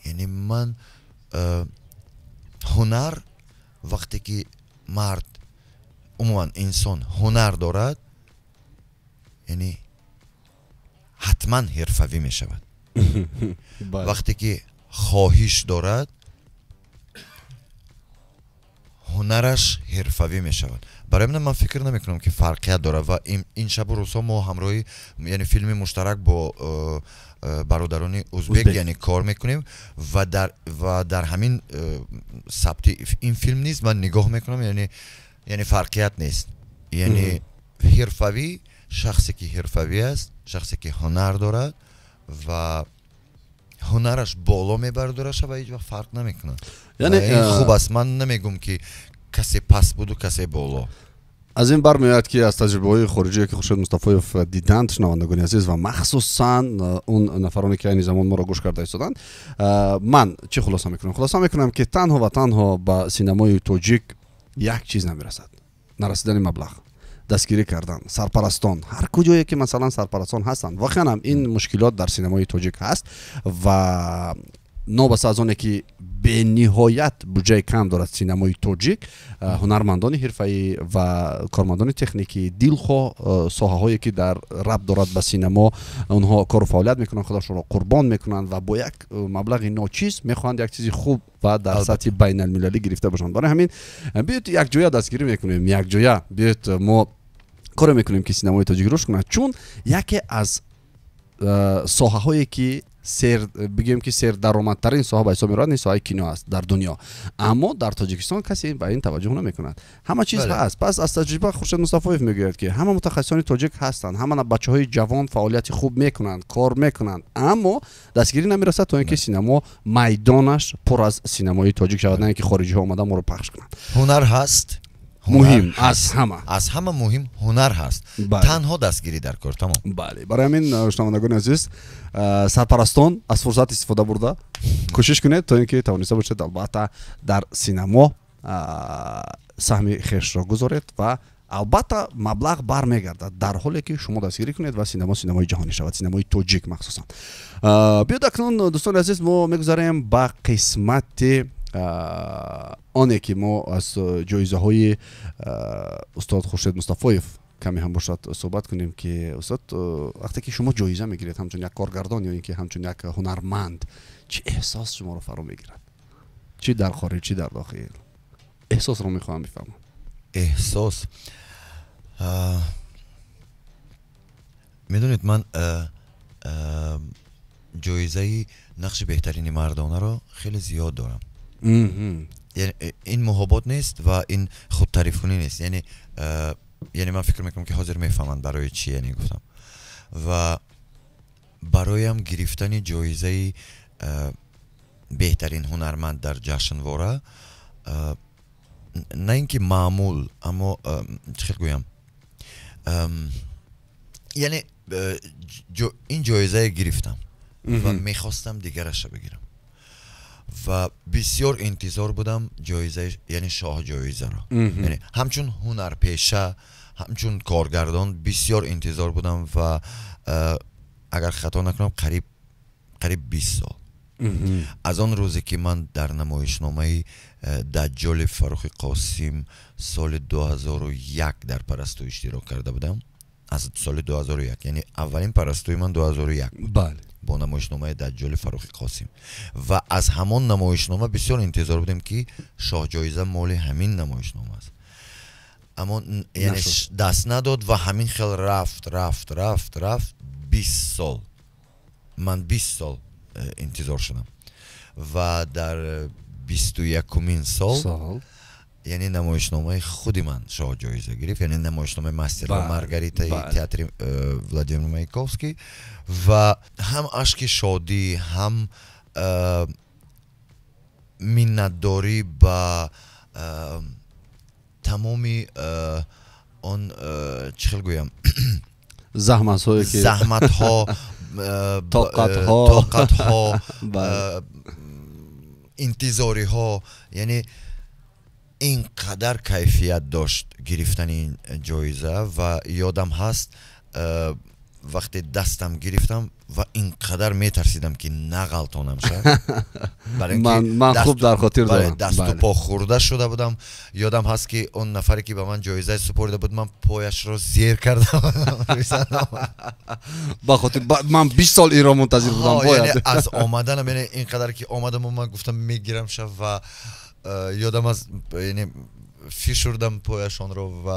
یعنی من هنر وقتی که مرد عموما انسان هنر دارد یعنی حتما حرفه‌ای می شود. وقتی که خواهش دارد هنرش حرفه‌ای می شود. برای من فکر نمی کنم که فرقیت داره و این شب و روزها ما همراهی یعنی فیلم مشترک با برادران ازبک یعنی کار میکنیم و در همین ثبت این فیلم نیست من نگاه میکنم یعنی فرقیت نیست. یعنی حرفه‌ای شخصی که حرفه‌ای است، شخصی که هنر دارد و هنرش بالا میبردارش و هیچ وقت فرق نمیکنه. یعنی این خوب است. من نمیگم که کسی پس بود و کسی بالا. از این برمیاد که از تجربه‌های خارجی که خورشید مصطفایف دیدند شنوندگان عزیز و مخصوصا اون نفرانی که این زمان ما را گوش کرده ایستادند، من چه خلاصه میکنم؟ خلاصه میکنم که تنها و تنها به سینمای تاجیک یک چیز نمیرسد، نرسیدن مبلغ، دستگیری کردن، سرپرستان، هر کجایی که مثلا سرپرستان هستند. واقعا هم این مشکلات در سینمای تاجیک هست و نابسته از آنه که به نهایت بودجه کم دارد سینمای تاجیک، هنرمندان حرفه‌ای و کارمندان تکنیکی دلخواه ساحه هایی که در ربط دارد به سینما اونها کار و فعالیت میکنن، خودشون را قربان میکنن و با یک مبلغ ناچیز میخواهند یک چیزی خوب و در سطح بین المللی گرفته باشند. برای همین بیاید یک جویا دستگیری میکنیم، یک جویا بیاید ما کار میکنیم که سینمای تاجیک رشد کنه، چون یکی از ساحه هایی که بگیم که سیر درآمدترین ساحه به حساب میاد این ساحه کینو است در دنیا، اما در تاجیکستان کسی به این توجه نمیکند. همه چیز هست. پس از تجربه خورشید مصطفایف میگوید که همه متخصصان تاجیک هستند، همه بچهای جوان فعالیت خوب میکنند، کار میکنند، اما دستگیری نمیرسد تا اینکه سینما میدانش پر از سینمای تاجیک شود، نه اینکه خارجی ها اومدن ما رو پخش کنند. هنر هست، مهم از همه مهم هنر هست. تنها دستگیری در کار. تمام. بله. برای همین شنوندگان عزیز، سرپرستان از فرصت استفاده برده کوشش کنید تا اینکه توانسته باشید البته در سینما سهم خویش را گذارید و البته مبلغ برمیگردد در حالی که شما دستگیری کنید و سینمای جهانی شود، سینمای تاجیک مخصوصا. بیاید اکنون دوستان عزیز ما میگذاریم به قسمت آنه که ما از جایزه های استاد خورشید مصطفایف کمی هم باشد صحبت کنیم که استاد وقتی که شما جایزه میگیرید همچون یک کارگردان یا اینکه همچون یک هنرمند، چه احساس شما رو فرا میگیرد؟ چی در خارج چی در داخل؟ احساس رو میخوام بفهمم. احساس میدونید من جایزه نقش بهترین مردانه رو خیلی زیاد دارم. یعنی این محبت نیست و این خود تعریف کنی نیست، یعنی من فکر میکنم که حاضر میفهمند برای چی یعنی گفتم. و برایم گرفتن جایزه بهترین هنرمند در جشنواره نه اینکه معمول، اما چه گویم، یعنی این جایزه گرفتم و میخواستم دیگرش بگیرم و بسیار انتظار بودم جایزه، یعنی شاه جایزه را، یعنی همچون هنرپیشه، همچون کارگردان بسیار انتظار بودم و اگر خطا نکنم قریب 20 سال از آن روزی که من در نمایشنامه دجال فروخ قاسم سال 2001 در پرستو اشتراک کرده بودم. از سال 2001 یعنی اولین پرستوی من 2001 بله، با نمایشنامه دجال فروخ قاسم و از همان نمایشنامه بسیار انتظار بودیم که شاه جایزه مال همین نمایشنامه است، اما یعنی دست نداد و همین خیلی رفت 20 سال من 20 سال انتظار شدم و در 21مین سال یعنی نمایشنامه خودی من شاه جایزه گرفت، یعنی نمایشنامه مستر و مارگاریتا تئاتر ولادیمیر مایکوفسکی و هم اشک شادی هم منتداری با تمامی آن چه گویم زحمت ها طاقت ها انتظاری ها، یعنی اینقدر کیفیت داشت گرفتن این جایزه و یادم هست وقتی دستم گرفتم و اینقدر میترسیدم که نغلطانم شد. من خوب در خاطر دارم دست و پا خورده شده بودم. یادم هست که اون نفری که به من جایزه سپرده بود من پایش رو زیر کردم با خاطر من 20 سال ایران منتظر بودم. یعنی از آمدنم، یعنی اینقدر که آمدم و من گفتم میگیرم شد و یادم از یعنی فشردم پایشان رو و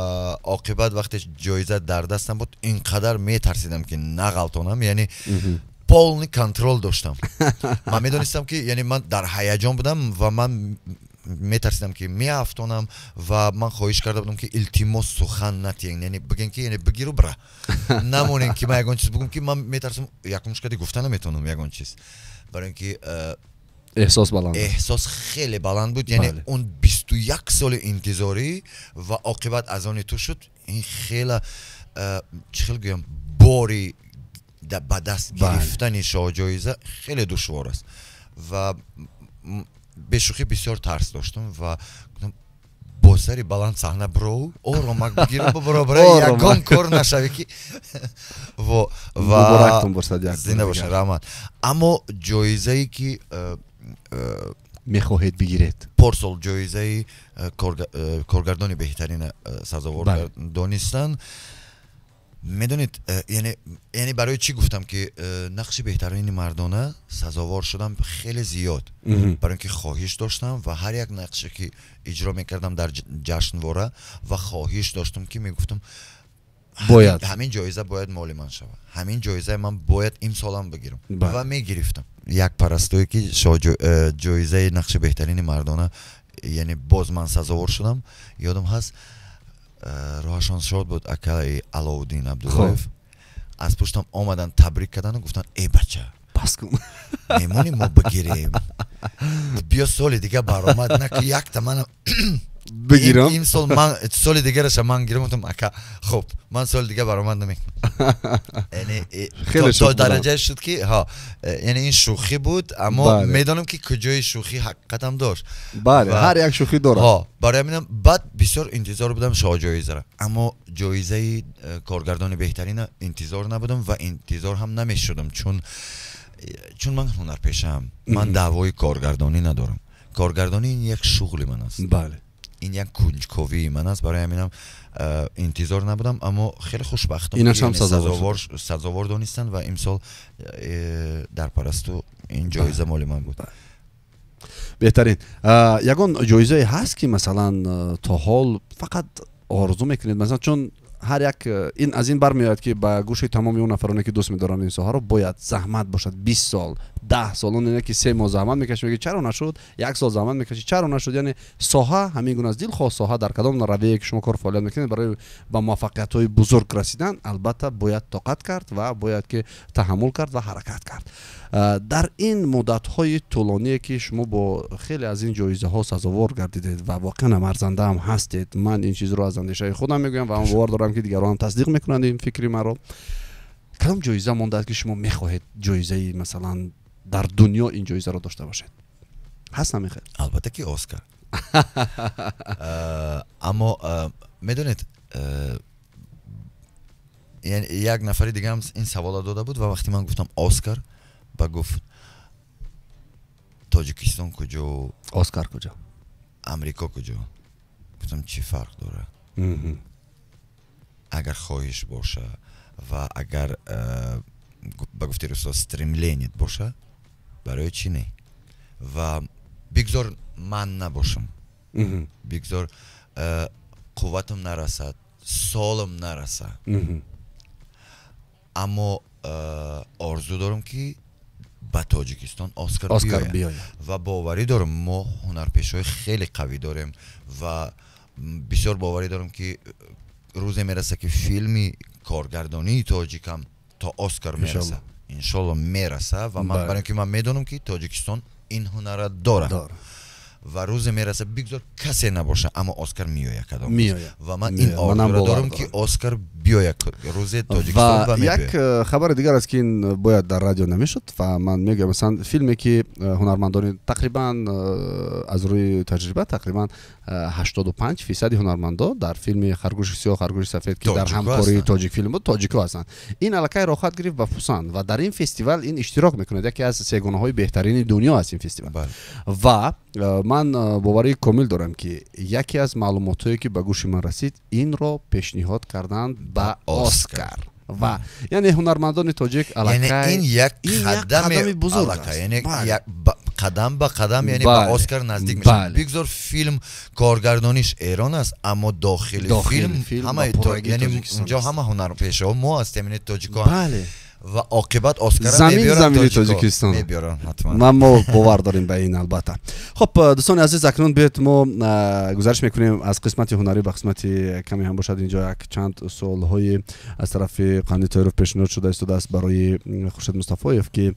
عاقبت وقتی جایزه در دستم بود اینقدر میترسیدم که نغلطانم، یعنی پولنی کنترل داشتم. من میدونستم که یعنی من در هیجان بودم و من میترسیدم که میافتونم و من خواهش کرده بودم که التماس سخن نتین، یعنی بگن که یعنی بگیرو برا نمونین که من یگان چیز بگم که من میترسم یکم مشکلی گفتن نمیتونم یگان چیز برای اینکه احساس خیلی بلند بود. یعنی اون 21 سال انتظاری و عاقبت از آن تو شد. این خیلی چخیل گویم باری به دست گرفتن شاه جایزه خیلی دشوار است و به شوخی بسیار ترس داشتم و با سری بلند صحنه برو آرامک بگیرم با برابره یکان کار نشوی که و زنده باشه رحمت. اما جایزه ای که میخواهید بگیرید پارسال جایزه کارگردانی بهترین سزاوار دانستن. میدونید یعنی برای چی گفتم که نقش بهترین مردانه سزاوار شدم خیلی زیاد برای اینکه خواهش داشتم و هر یک نقشی که اجرا میکردم در جشنواره و خواهش داشتم که میگفتم باید همین جایزه باید مال من شود، همین جایزه من باید امسالم بگیرم و میگرفتم. یک پرستویی که جایزه نقش بهترین مردانه یعنی باز من سزاوار شدم. یادم هست روحشان شاد بود اکای علاودین عبداللایف از پشتم آمدن تبریک کردن و گفتن ای بچه پس کن میمونیم ما بگیریم بیا سال دیگه برآمد نه که یک تمنم بگیرم این سال من سال دیگه رش من گیرم گفتم اکا خب من سال دیگه برآمد نمیکنم. یعنی خیلی تا درجه شد که ها یعنی این شوخی بود اما میدونم که کجای شوخی حقیقتم داشت. بله هر یک شوخی داره ها. برای همینم بعد بسیار انتظار بودم شاه جایزه را اما جایزه کارگردان بهترین انتظار نبودم و انتظار هم نمیشدم چون من هنرپیشم. من دعوای کارگردانی ندارم. کارگردانی این یک شغل من است. بله این یک کنجکاوی من است. برای همینم انتظار نبودم اما خیلی خوشبختم اینش هم سزاوار دانستن و امسال در پرستو این جایزه مال من بود. بهترین یگان جایزه هست که مثلا تا حال فقط آرزو میکنید مثلا چون هر یک این از این برمیاد که با گوش تمام اون نفرانی که دوست می‌دارن این ساحه رو باید زحمت باشد 20 سال 10 سال اون اینه که 3 ماه زحمت میکشه میگه چرا نشد 1 سال زحمت میکشه چرا نشد. یعنی ساحه همین گونه از دل خواه ساحه در کدام رویه که شما کار فعالیت میکنید برای با موفقیت‌های بزرگ رسیدن البته باید طاقت کرد و باید که تحمل کرد و حرکت کرد. در این مدت‌های طولانی که شما با خیلی از این جایزه‌ها سزاوار گردیدید و واقعا ارزنده هم هستید. من این چیز رو از اندیشه خودم میگم و باور دارم که دیگران هم تصدیق میکنند این فکری مرا. کدام جایزه مونده که شما میخواهید جایزه مثلا در دنیا این جایزه رو داشته باشید؟ هست نمیخواد؟ البته که اسکار. اما میدونید یعنی یک نفری دیگه هم این سوال داده بود و وقتی من گفتم اسکار با گفت تاجیکستان کجا، اسکار کجا، امریکا کجا. گفتم چی فرق داره؟ اگر خواهش باشه و اگر با گفتی رسول استریملینیت باشه برای چی نه؟ و بگذار من نباشم، بگذار قوتم نرسد، سالم نرسد، اما آرزو دارم که با تاجیکستان اسکار بیاید و باوری دارم ما هنرپیشه‌های خیلی قوی داریم و بسیار باوری دارم که روزی میرسه که فیلمی کارگردانی تاجیکم تا اسکار میرسه انشالله میرسه و من برای اینکه من میدونم که تاجیکستان این هنر داره و روز میرسه بگذار کسی نباشه اما اسکار میآید کدام و من این آرزو رو دارم که اسکار بیاید روز تاجیکستان و یک خبر دیگر است که این باید در رادیو نمیشد و من میگم مثلا فیلمی که هنرمندان تقریبا از روی تجربه تقریبا 85% هنرمندا در فیلم خرگوش سیاه خرگوش سفید که در همکاری تاجیک فیلم بود تاجیکا هستند. این علاقه راحت گرفت و پسند و در این فستیوال این اشتراک میکنه. یکی از سگانه های بهترین دنیا است این فستیوال و من باوری کامل دارم که یکی از معلوماتی که به گوش من رسید این را پیشنهاد کردند به اسکار و یعنی هنرمندان تاجیک علاقه یعنی این یک قدم بزرگ است. یعنی قدم به قدم یعنی به اسکار نزدیک میشه. بگذار فیلم کارگردانیش ایران است اما داخل فیلم همه یعنی اونجا همه هنرپیشه ها ما هستیم یعنی تاجیکا و عاقبت اسکار زمین تاجیکستان میبرن حتما. ما باور داریم به این البته. خب دوستان عزیز اکنون بیت ما گزارش میکنیم از قسمت هنری به قسمت کمی هم باشد. اینجا یک چند سوال های از طرف قانون تایروف پیشنهاد شده است برای خورشید مصطفی‌یف که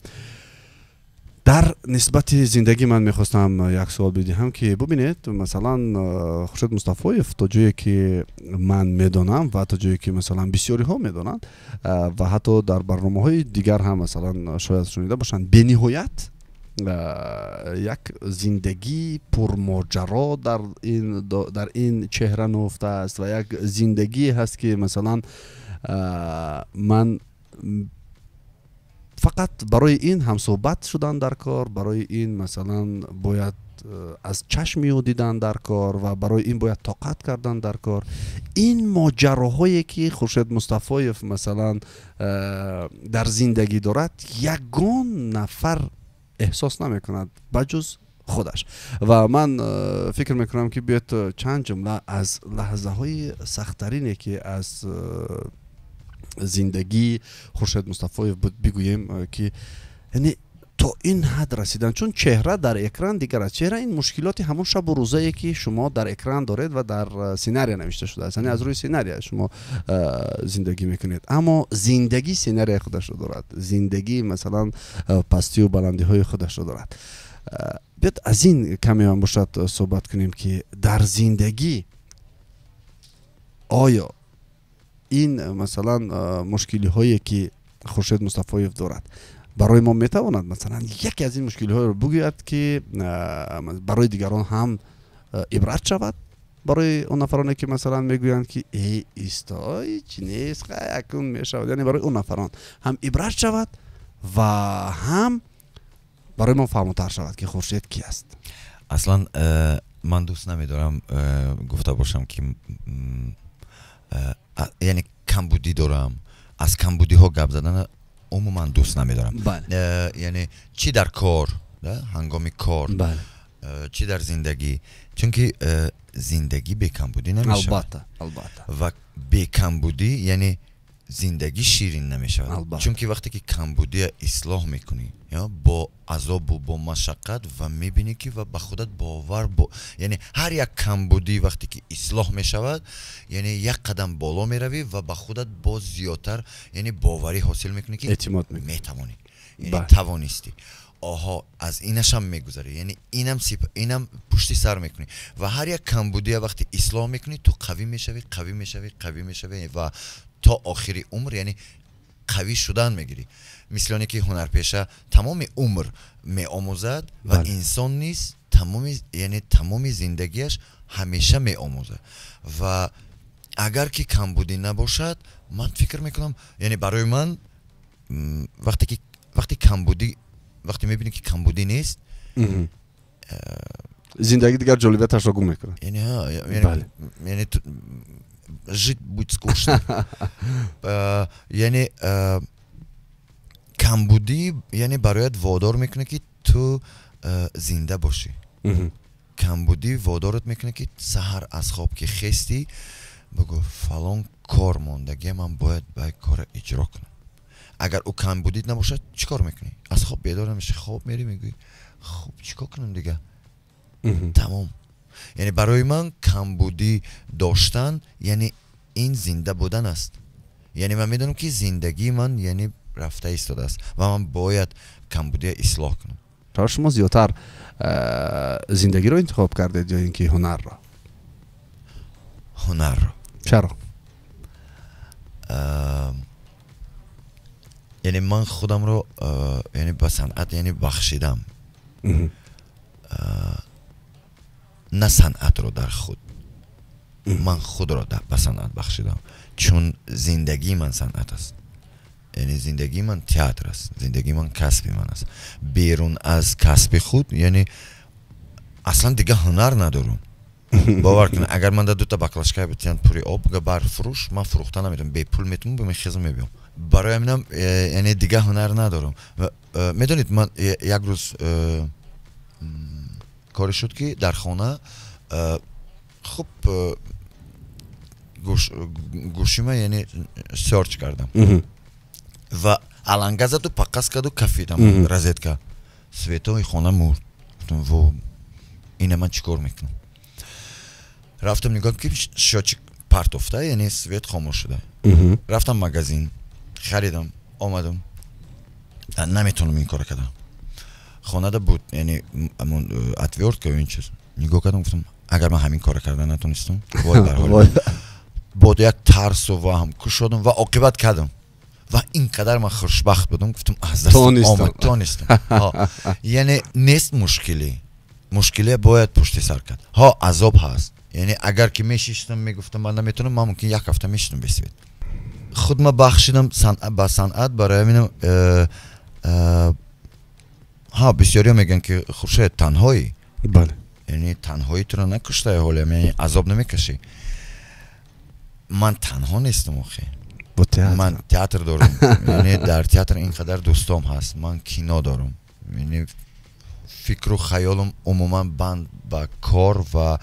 در نسبت زندگی من میخواستم یک سوال بدهم که ببینید مثلا خورشید مصطفی‌یف تا جایی که من میدونم و تا جایی که مثلا بسیاری ها میدونن و حتی در برنامه‌های دیگر هم مثلا شاید شنیده باشن به نهایت یک زندگی پرماجرا در این چهره نهفته است و یک زندگی هست که مثلا من فقط برای این هم صحبت شدن در کار، برای این مثلا باید از چشمی دیدن در کار و برای این باید طاقت کردن در کار. این ماجراهایی که خورشید مصطفی‌یف مثلا در زندگی دارد یگان نفر احساس نمی کند بجز خودش. و من فکر میکنم که بیاید چند جمله از لحظه های سخت‌ترینی که از زندگی خورشید مصطفی‌یف بگوییم که یعنی تا این حد رسیدن، چون چهره در اکران دیگر است. چهره این مشکلاتی همون شب و روزایی که شما در اکران دارید و در سیناریا نوشته شده است، یعنی از روی سیناریا شما زندگی میکنید، اما زندگی سیناریا خودش رو دارد، زندگی مثلا پستی و بلندی های خودش رو دارد. بیاد از این کمی هم باشد صحبت کنیم که در زندگی آیا این مثلا مشکلی هایی که خورشید مصطفی‌یف دارد برای ما میتواند مثلا یکی از این مشکلی ها رو بگوید که برای دیگران هم عبرت شود، برای اون نفرانی که مثلا میگویند که ای استای چی نیست یکون میشود، یعنی برای اون نفران هم عبرت شود و هم برای ما فهمتر شود که خورشید کی است. اصلا من دوست نمیدارم گفته باشم که یعنی کمبودی دارم، از کمبودی ها گپ زدن عموما دوست نمیدارم. یعنی چی در کار، هنگام کار، چی در زندگی، چون که زندگی به کمبودی نمیشه. البته و به کمبودی یعنی زندگی شیرین نمیشه، چون که وقتی که کمبودی اصلاح میکنی یا با عذاب و با مشقت و میبینی که و به خودت باور یعنی هر یک کمبودی وقتی که اصلاح میشود یعنی یک قدم بالا میروی و به خودت باز زیادتر یعنی باوری حاصل میکنی که اعتماد میتوانی، یعنی توانستی. آها از اینش هم میگذاری، یعنی اینم پشتی سر میکنی و هر یک کمبودی وقتی اصلاح میکنی تو قوی میشوی و تا آخری عمر یعنی قوی شدن میگیری. مثل که هنرپیشه تمام عمر میآموزد و انسان نیست، تمام زندگیش همیشه میآموزه. و اگر که کمبودی نباشد من فکر میکنم یعنی برای من وقتی میبینی که کمبودی نیست زندگی دیگر جالبیتش را گم میکنه. یعنی жить будет скучно. یعنی کمبودی یعنی برایت وادار میکنه که تو زنده باشی. کمبودی وادارت میکنه که سحر از خواب که خستی بگو فلان کار موندگی من باید کار اجرا کنم. اگر او کمبودی نباشد چیکار میکنی؟ از خواب بیدار نمیشی، خواب میری میگی خب چیکار کنم دیگه؟ تمام. یعنی برای من کمبودی داشتن یعنی این زنده بودن است. یعنی من میدونم که زندگی من یعنی رفته ایستاده است و من باید کمبودی اصلاح کنم. چرا شما زیادتر زندگی رو انتخاب کردید یا اینکه هنر را؟ هنر را. چرا؟ یعنی من خودم رو یعنی به صنعت یعنی بخشیدم. نه صنعت رو در خود، من خود رو به صنعت بخشیدم، چون زندگی من صنعت است. یعنی زندگی من تئاتر است، زندگی من کسب من است. بیرون از کسب خود یعنی اصلا دیگه هنر ندارم. باور کن اگر من دو تا بکلاشکای بتیان پوری آب بر فروش من فروختن نمیرم، به پول میتونم به میخزم میبیم. برای همینم یعنی دیگه هنر ندارم. میدونید من یک روز کاری شد که در خانه خب گوشیمه یعنی سرچ کردم و علنگه زد و پقص کرد و کفیدم رزید که سویتای خانه مرد. گفتم و اینه من چیکار میکنم؟ رفتم نگاه که شاچی پرت افته یعنی سویت خاموش شده. رفتم مغازین خریدم آمدم نمیتونم این کار کردم. خانه بود یعنی همون اتورد که این چیز نگاه کردم گفتم اگر من همین کار کردن نتونستم وای بر حال با یک ترس و وهم شدم و عاقبت کردم و اینقدر من خوشبخت بودم گفتم از دست آمد تونستم یعنی نیست مشکلی باید پشت سر کرد ها عذاب هست یعنی اگر که میشیشتم میگفتم من نمیتونم من ممکن یک هفته میشتم بسید خود ما بخشیدم با صنعت برای همینم ها بسیاری میگن که خورشید تنهایی بله یعنی تنهایی تو رو نکشته حالا یعنی عذاب نمیکشی من تنها نیستم آخه من تئاتر دارم یعنی در تئاتر اینقدر دوستام هست من کینو دارم یعنی فکر و خیالم عموما بند با کار و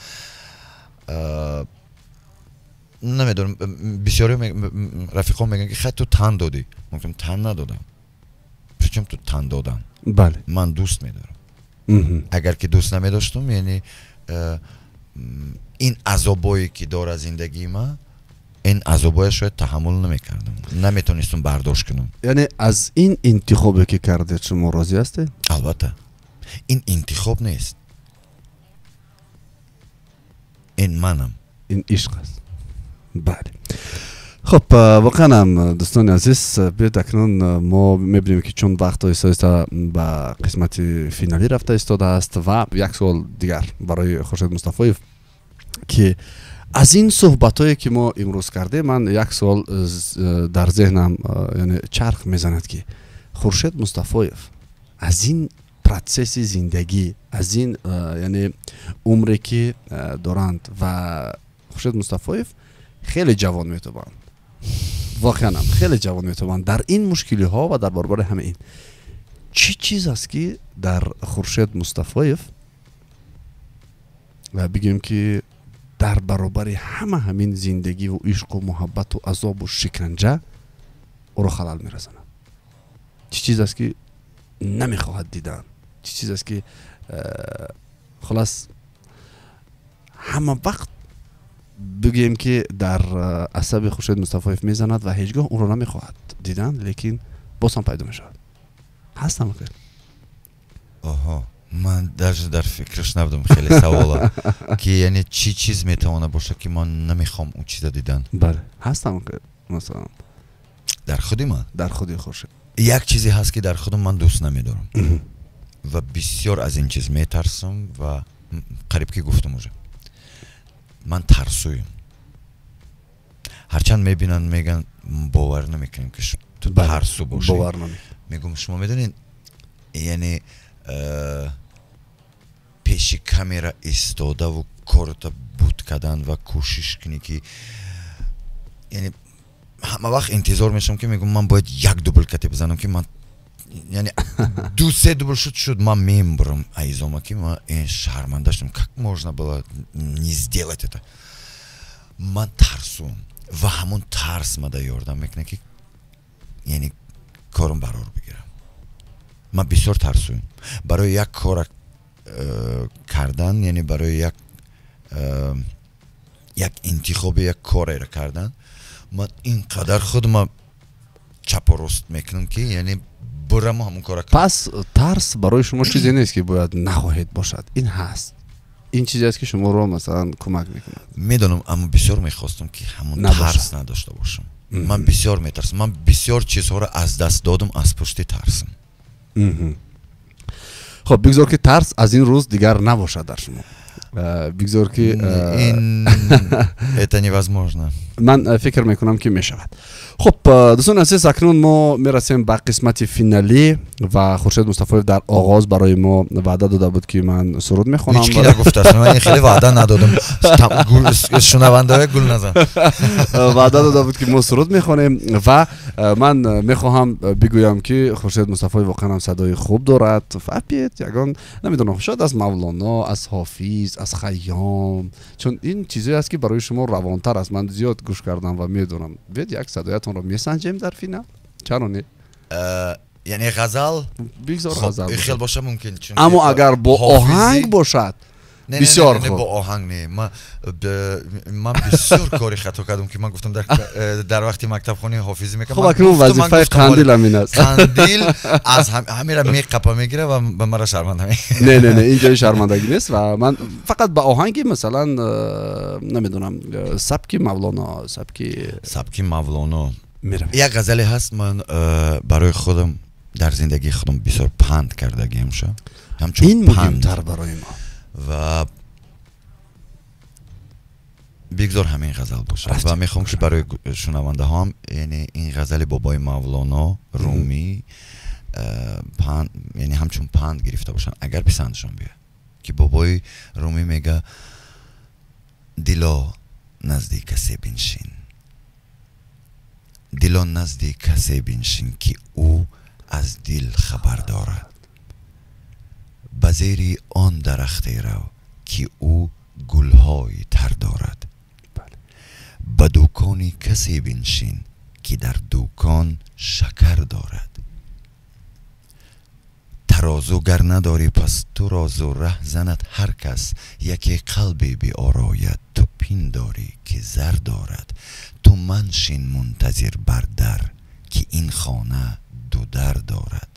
نمیدونم بسیاری رفیقام میگن که خیلی تو تن دادی ممکن تن ندادم چون تو تن دادن بله من دوست میدارم اگر که دوست نمیداشتم یعنی این عذابایی که داره زندگی ما این عذابای شاید تحمل نمیکردم نمیتونستم برداشت کنم یعنی از این انتخابی که کردید شما راضی هستید؟ البته این انتخاب نیست این منم این عشق است بله خب واقعا هم دوستان عزیز بیاید اکنون ما میبینیم که چون وقت ایستا به قسمت فینالی رفته ایستاده است و یک سوال دیگر برای خورشید مصطفایف که از این صحبتایی که ما امروز کرده من یک سوال در ذهنم یعنی چرخ میزند که خورشید مصطفایف از این پروسس زندگی از این یعنی عمری که دارند و خورشید مصطفایف خیلی جوان میتوان واقعا خیلی جوان میتوان در این مشکلی ها و در برابر همه این چی چیز است که در خورشید مصطفایف و بگیم که در برابر همین زندگی و عشق و محبت و عذاب و شکنجه او را خلل میرساند چی چیز است که نمیخواهد دیدن چی چیز است که خلاص همه وقت بگیم که در عصب خورشید مصطفایف میزند و هیچگاه اون رو نمیخواهد دیدن لیکن باز هم پیدا میشود هستم که آها من در فکرش نبودم خیلی سوالا که یعنی چی چیز میتونه باشه که من نمیخوام اون چیز دیدن بله هستم که مثلا در خودی من در خودی خورشید یک چیزی هست که در خودم من دوست نمیدارم و بسیار از این چیز میترسم و قریب که گفتم اونجا من ترسویم هرچند میبینن میگن باور نمیکنیم که تو ترسو باشی میگم شما میدونین یعنی پیش کامیرا ایستاده و کارتا بود کردن و کوشش کنی که یعنی همه وقت انتظار میشم که میگم من باید یک دوبل کتی بزنم که من یعنی 2-3 دوبل шут من میمبرم айзома که من این شرمنده شدم как можно было не сделать это من ترسون و همون ترس مده یاردم میکنه که یعنی کارم برار بگیرم من بسیار ترسویم برای یک کار کردن یعنی برای یک انتخاب یک کاری را کردن من اینقدر خودم چپ و راست میکنم که یعنی برم همون کار کنم پس ترس برای شما چیزی نیست که باید نخواهید باشد این هست این چیزی است که شما رو مثلا کمک میکنه میدونم اما بسیار میخواستم که همون ترس نداشته باشم من بسیار میترسم من بسیار چیزها رو از دست دادم از پشت ترسم خب بگذار که ترس از این روز دیگر نباشد در شما بگذار که این это невозможно من فکر میکنم که میشود خب دوستان عزیز اکنون ما میرسیم به قسمت فینالی و خورشید مصطفایف در آغاز برای ما وعده داده بود که من سرود میخونم هیچ کی نگفته است من خیلی وعده ندادم شنونده گل نزن وعده داده بود که ما سرود میخونیم و من میخواهم بگویم که خورشید مصطفایف واقعا صدای خوب دارد فقط یگان نمیدونم شاید از مولانا از حافظ از خیام چون این چیزی است که برای شما روانتر است من زیاد گوش کردم و میدونم بید یک صدایتون رو میسنجیم در فینال چرا نه یعنی غزل بگذار غزل خیلی باشه ممکن اما اگر با آهنگ باشد بسیار خوب. با آهنگ نه من بسیار کاری خطا کردم که من گفتم در وقتی مکتب خونه حافظی میکنم. خب اکنون وظیفه قندیل همین است. قندیل از همه را میقپا میگیره و به مرا شرمنده میکنه. نه اینجا شرمندگی نیست و من فقط با آهنگی مثلا نمیدونم سبک مولانا سبک مولانا یک غزلی هست من برای خودم در زندگی خودم بسیار پند کردگیم شد. این مهمتر برای ما و بگذار همین غزل باشه و میخوام که برای شنونده هم یعنی این غزل بابای مولانا رومی یعنی همچون پند گرفته باشن اگر پسندشون بیه که بابای رومی میگه دیلا نزدیک کسی بنشین، دیلا نزدیک کسی بنشین که او از دل خبر دارد، بزیری آن درختی رو که او گلهای تر دارد، به دوکانی کسی بنشین که در دوکان شکر دارد، ترازو گر نداری پس تو رازو ره زند هر کس، یکی قلبی بی آراید تو پین داری که زر دارد، تو منشین منتظر بر در که این خانه دو در دارد،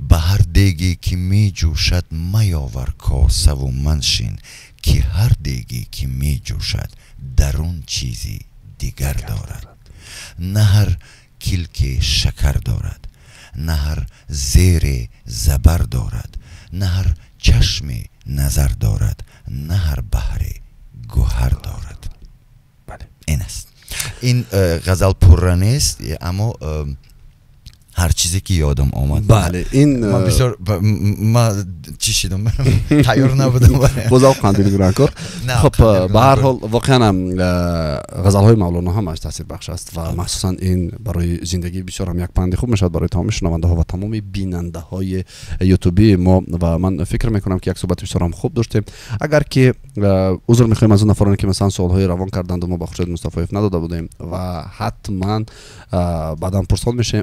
به هر دیگی که می جوشد میاور کاسه و منشین که هر دیگی که می جوشد درون چیزی دیگر دارد، نه هر کلک شکر دارد، نه هر زیر زبر دارد، نه هر چشم نظر دارد، نه هر بحر گوهر دارد. این است. این غزل پررنگ است اما هر چیزی که یادم آمد. بله این من بسیار من چی شدم تیار نبودم بازم قندیل گرانکار. خب به هر حال واقعا غزل های مولانا همش تاثیر بخش است و مخصوصا این برای زندگی بسیار هم یک پند خوب میشد برای تمام شنونده ها و تمام بیننده های یوتیوبی ما و من فکر میکنم که یک صحبت بسیار هم خوب داشتیم. اگر که عذر میخوایم از اون نفرانی که مثلا سوال های روان کردند و ما با خورشید مصطفی نداده بودیم و حتما بعدا پرسان میشیم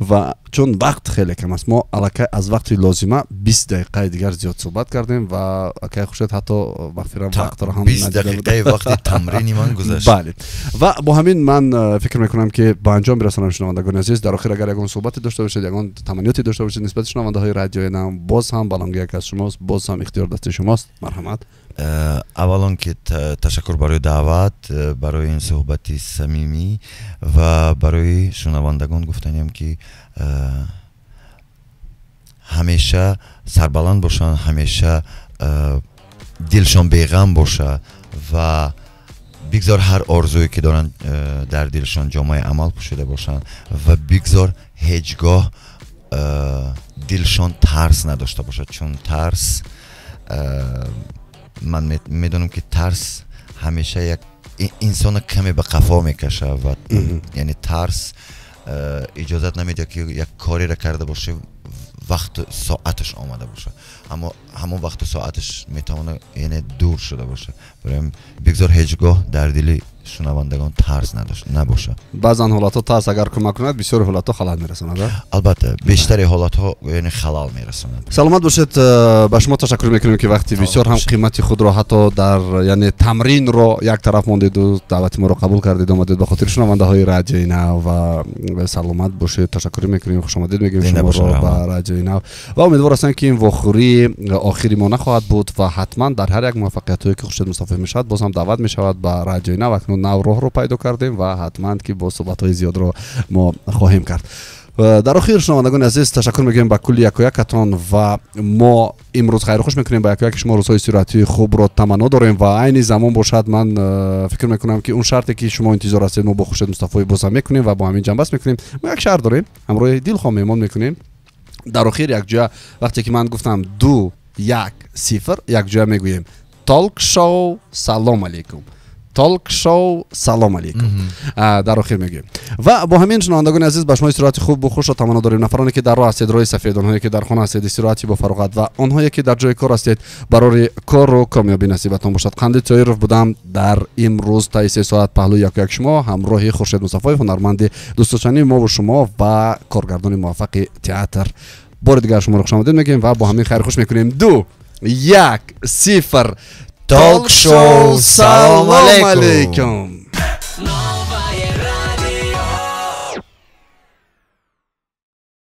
و چون وقت خیلی کم است ما الکی از وقت لازمه 20 دقیقه دیگر زیاد صحبت کردیم و اکی خورشید حتی وقت را هم 20 دقیقه وقت تمرینی من گذشت. بله و با همین من فکر میکنم که با انجام برسانم شنوندگان عزیز. در آخر اگر یگان صحبتی داشته باشید یگان تمنیاتی داشته باشید نسبت شنونده های رادیو نام باز هم بلنگی یک از شماست، باز هم اختیار دست شماست. مرحمت. اولا که تشکر برای دعوت، برای این صحبتی صمیمی و برای شنوندگان گفتنیم که همیشه سربلند باشن، همیشه دلشان بیغم باشه و بگذار هر آرزویی که دارن در دلشان جامعه عمل پوشیده باشن و بگذار هیچگاه دلشان ترس نداشته باشه، چون ترس من میدونم که ترس همیشه یک انسان کمی به قفا میکشه و یعنی ترس اجازت نمیده که یک کاری را کرده باشه وقت ساعتش آمده باشه، اما همون وقت ساعتش میتونه یعنی دور شده باشه. برای بگذار هیچگاه در دل شنوندگان ترس نباشه. بعضن حالات ها ترس اگر کمک کند بسیار حالات ها خلل میرساند. البته بیشتر حالات ها یعنی خلل میرساند. سلامت باشید. با شما تشکر میکنیم که وقتی بسیار هم قیمتی خود را حتی در یعنی تمرین رو یک طرف ماندید و دعوت ما رو قبول کردید اومدید به خاطر شنونده های رادیو نو و سلامت باشید. تشکر میکنیم، خوش آمدید میگیم شما رو به رادیو نو و امیدوار هستم که این وخوری آخری ما نخواهد بود و حتما در هر یک موفقیتی که خورشید مصطفی میشد باز هم دعوت میشود به رادیو نو. اکنون نو رو پیدا کردیم و حتما که با صحبت‌های زیاد رو ما خواهیم کرد. در آخر شنوندگان عزیز تشکر میگیم به کل یک و یکتان و ما امروز خیر خوش میکنیم به یک و یک شما روزهای صورتی خوب رو تمنا داریم و عین زمان باشد من فکر میکنم که اون شرطی که شما انتظار هستید ما با خورشید مصطفی باز میکنیم و با همین جنبه میکنیم. ما یک شرط داریم همراه دل خواهم میمون میکنیم. در آخر یک جا وقتی که من گفتم 2 1 0 یک جا میگوییم تالک شو سلام علیکم، تالک شو سلام علیکم در آخر میگیم. و با همین شنوندگان عزیز به شما استراحت خوب و خوش را تمنا داریم. نفرانی که در راه هستید روی سفید، آنهایی که در خانه هستید استراحتی با فراغت و آنهایی که در جای کار هستید برای کار و کامیابی نصیبتان باشد. قندیل طاهرов بودم در امروز تا 3 ساعت پهلوی یک یک شما همراه خورشید مصطفی هنرمند دوستداشتنی ما و شما و کارگردان موفق تئاتر. بار دیگر شما رو خوش آمدید میگیم و با همین خیر خوش میکنیم. 2 1-0 Talk show. Салом Салом алейкум.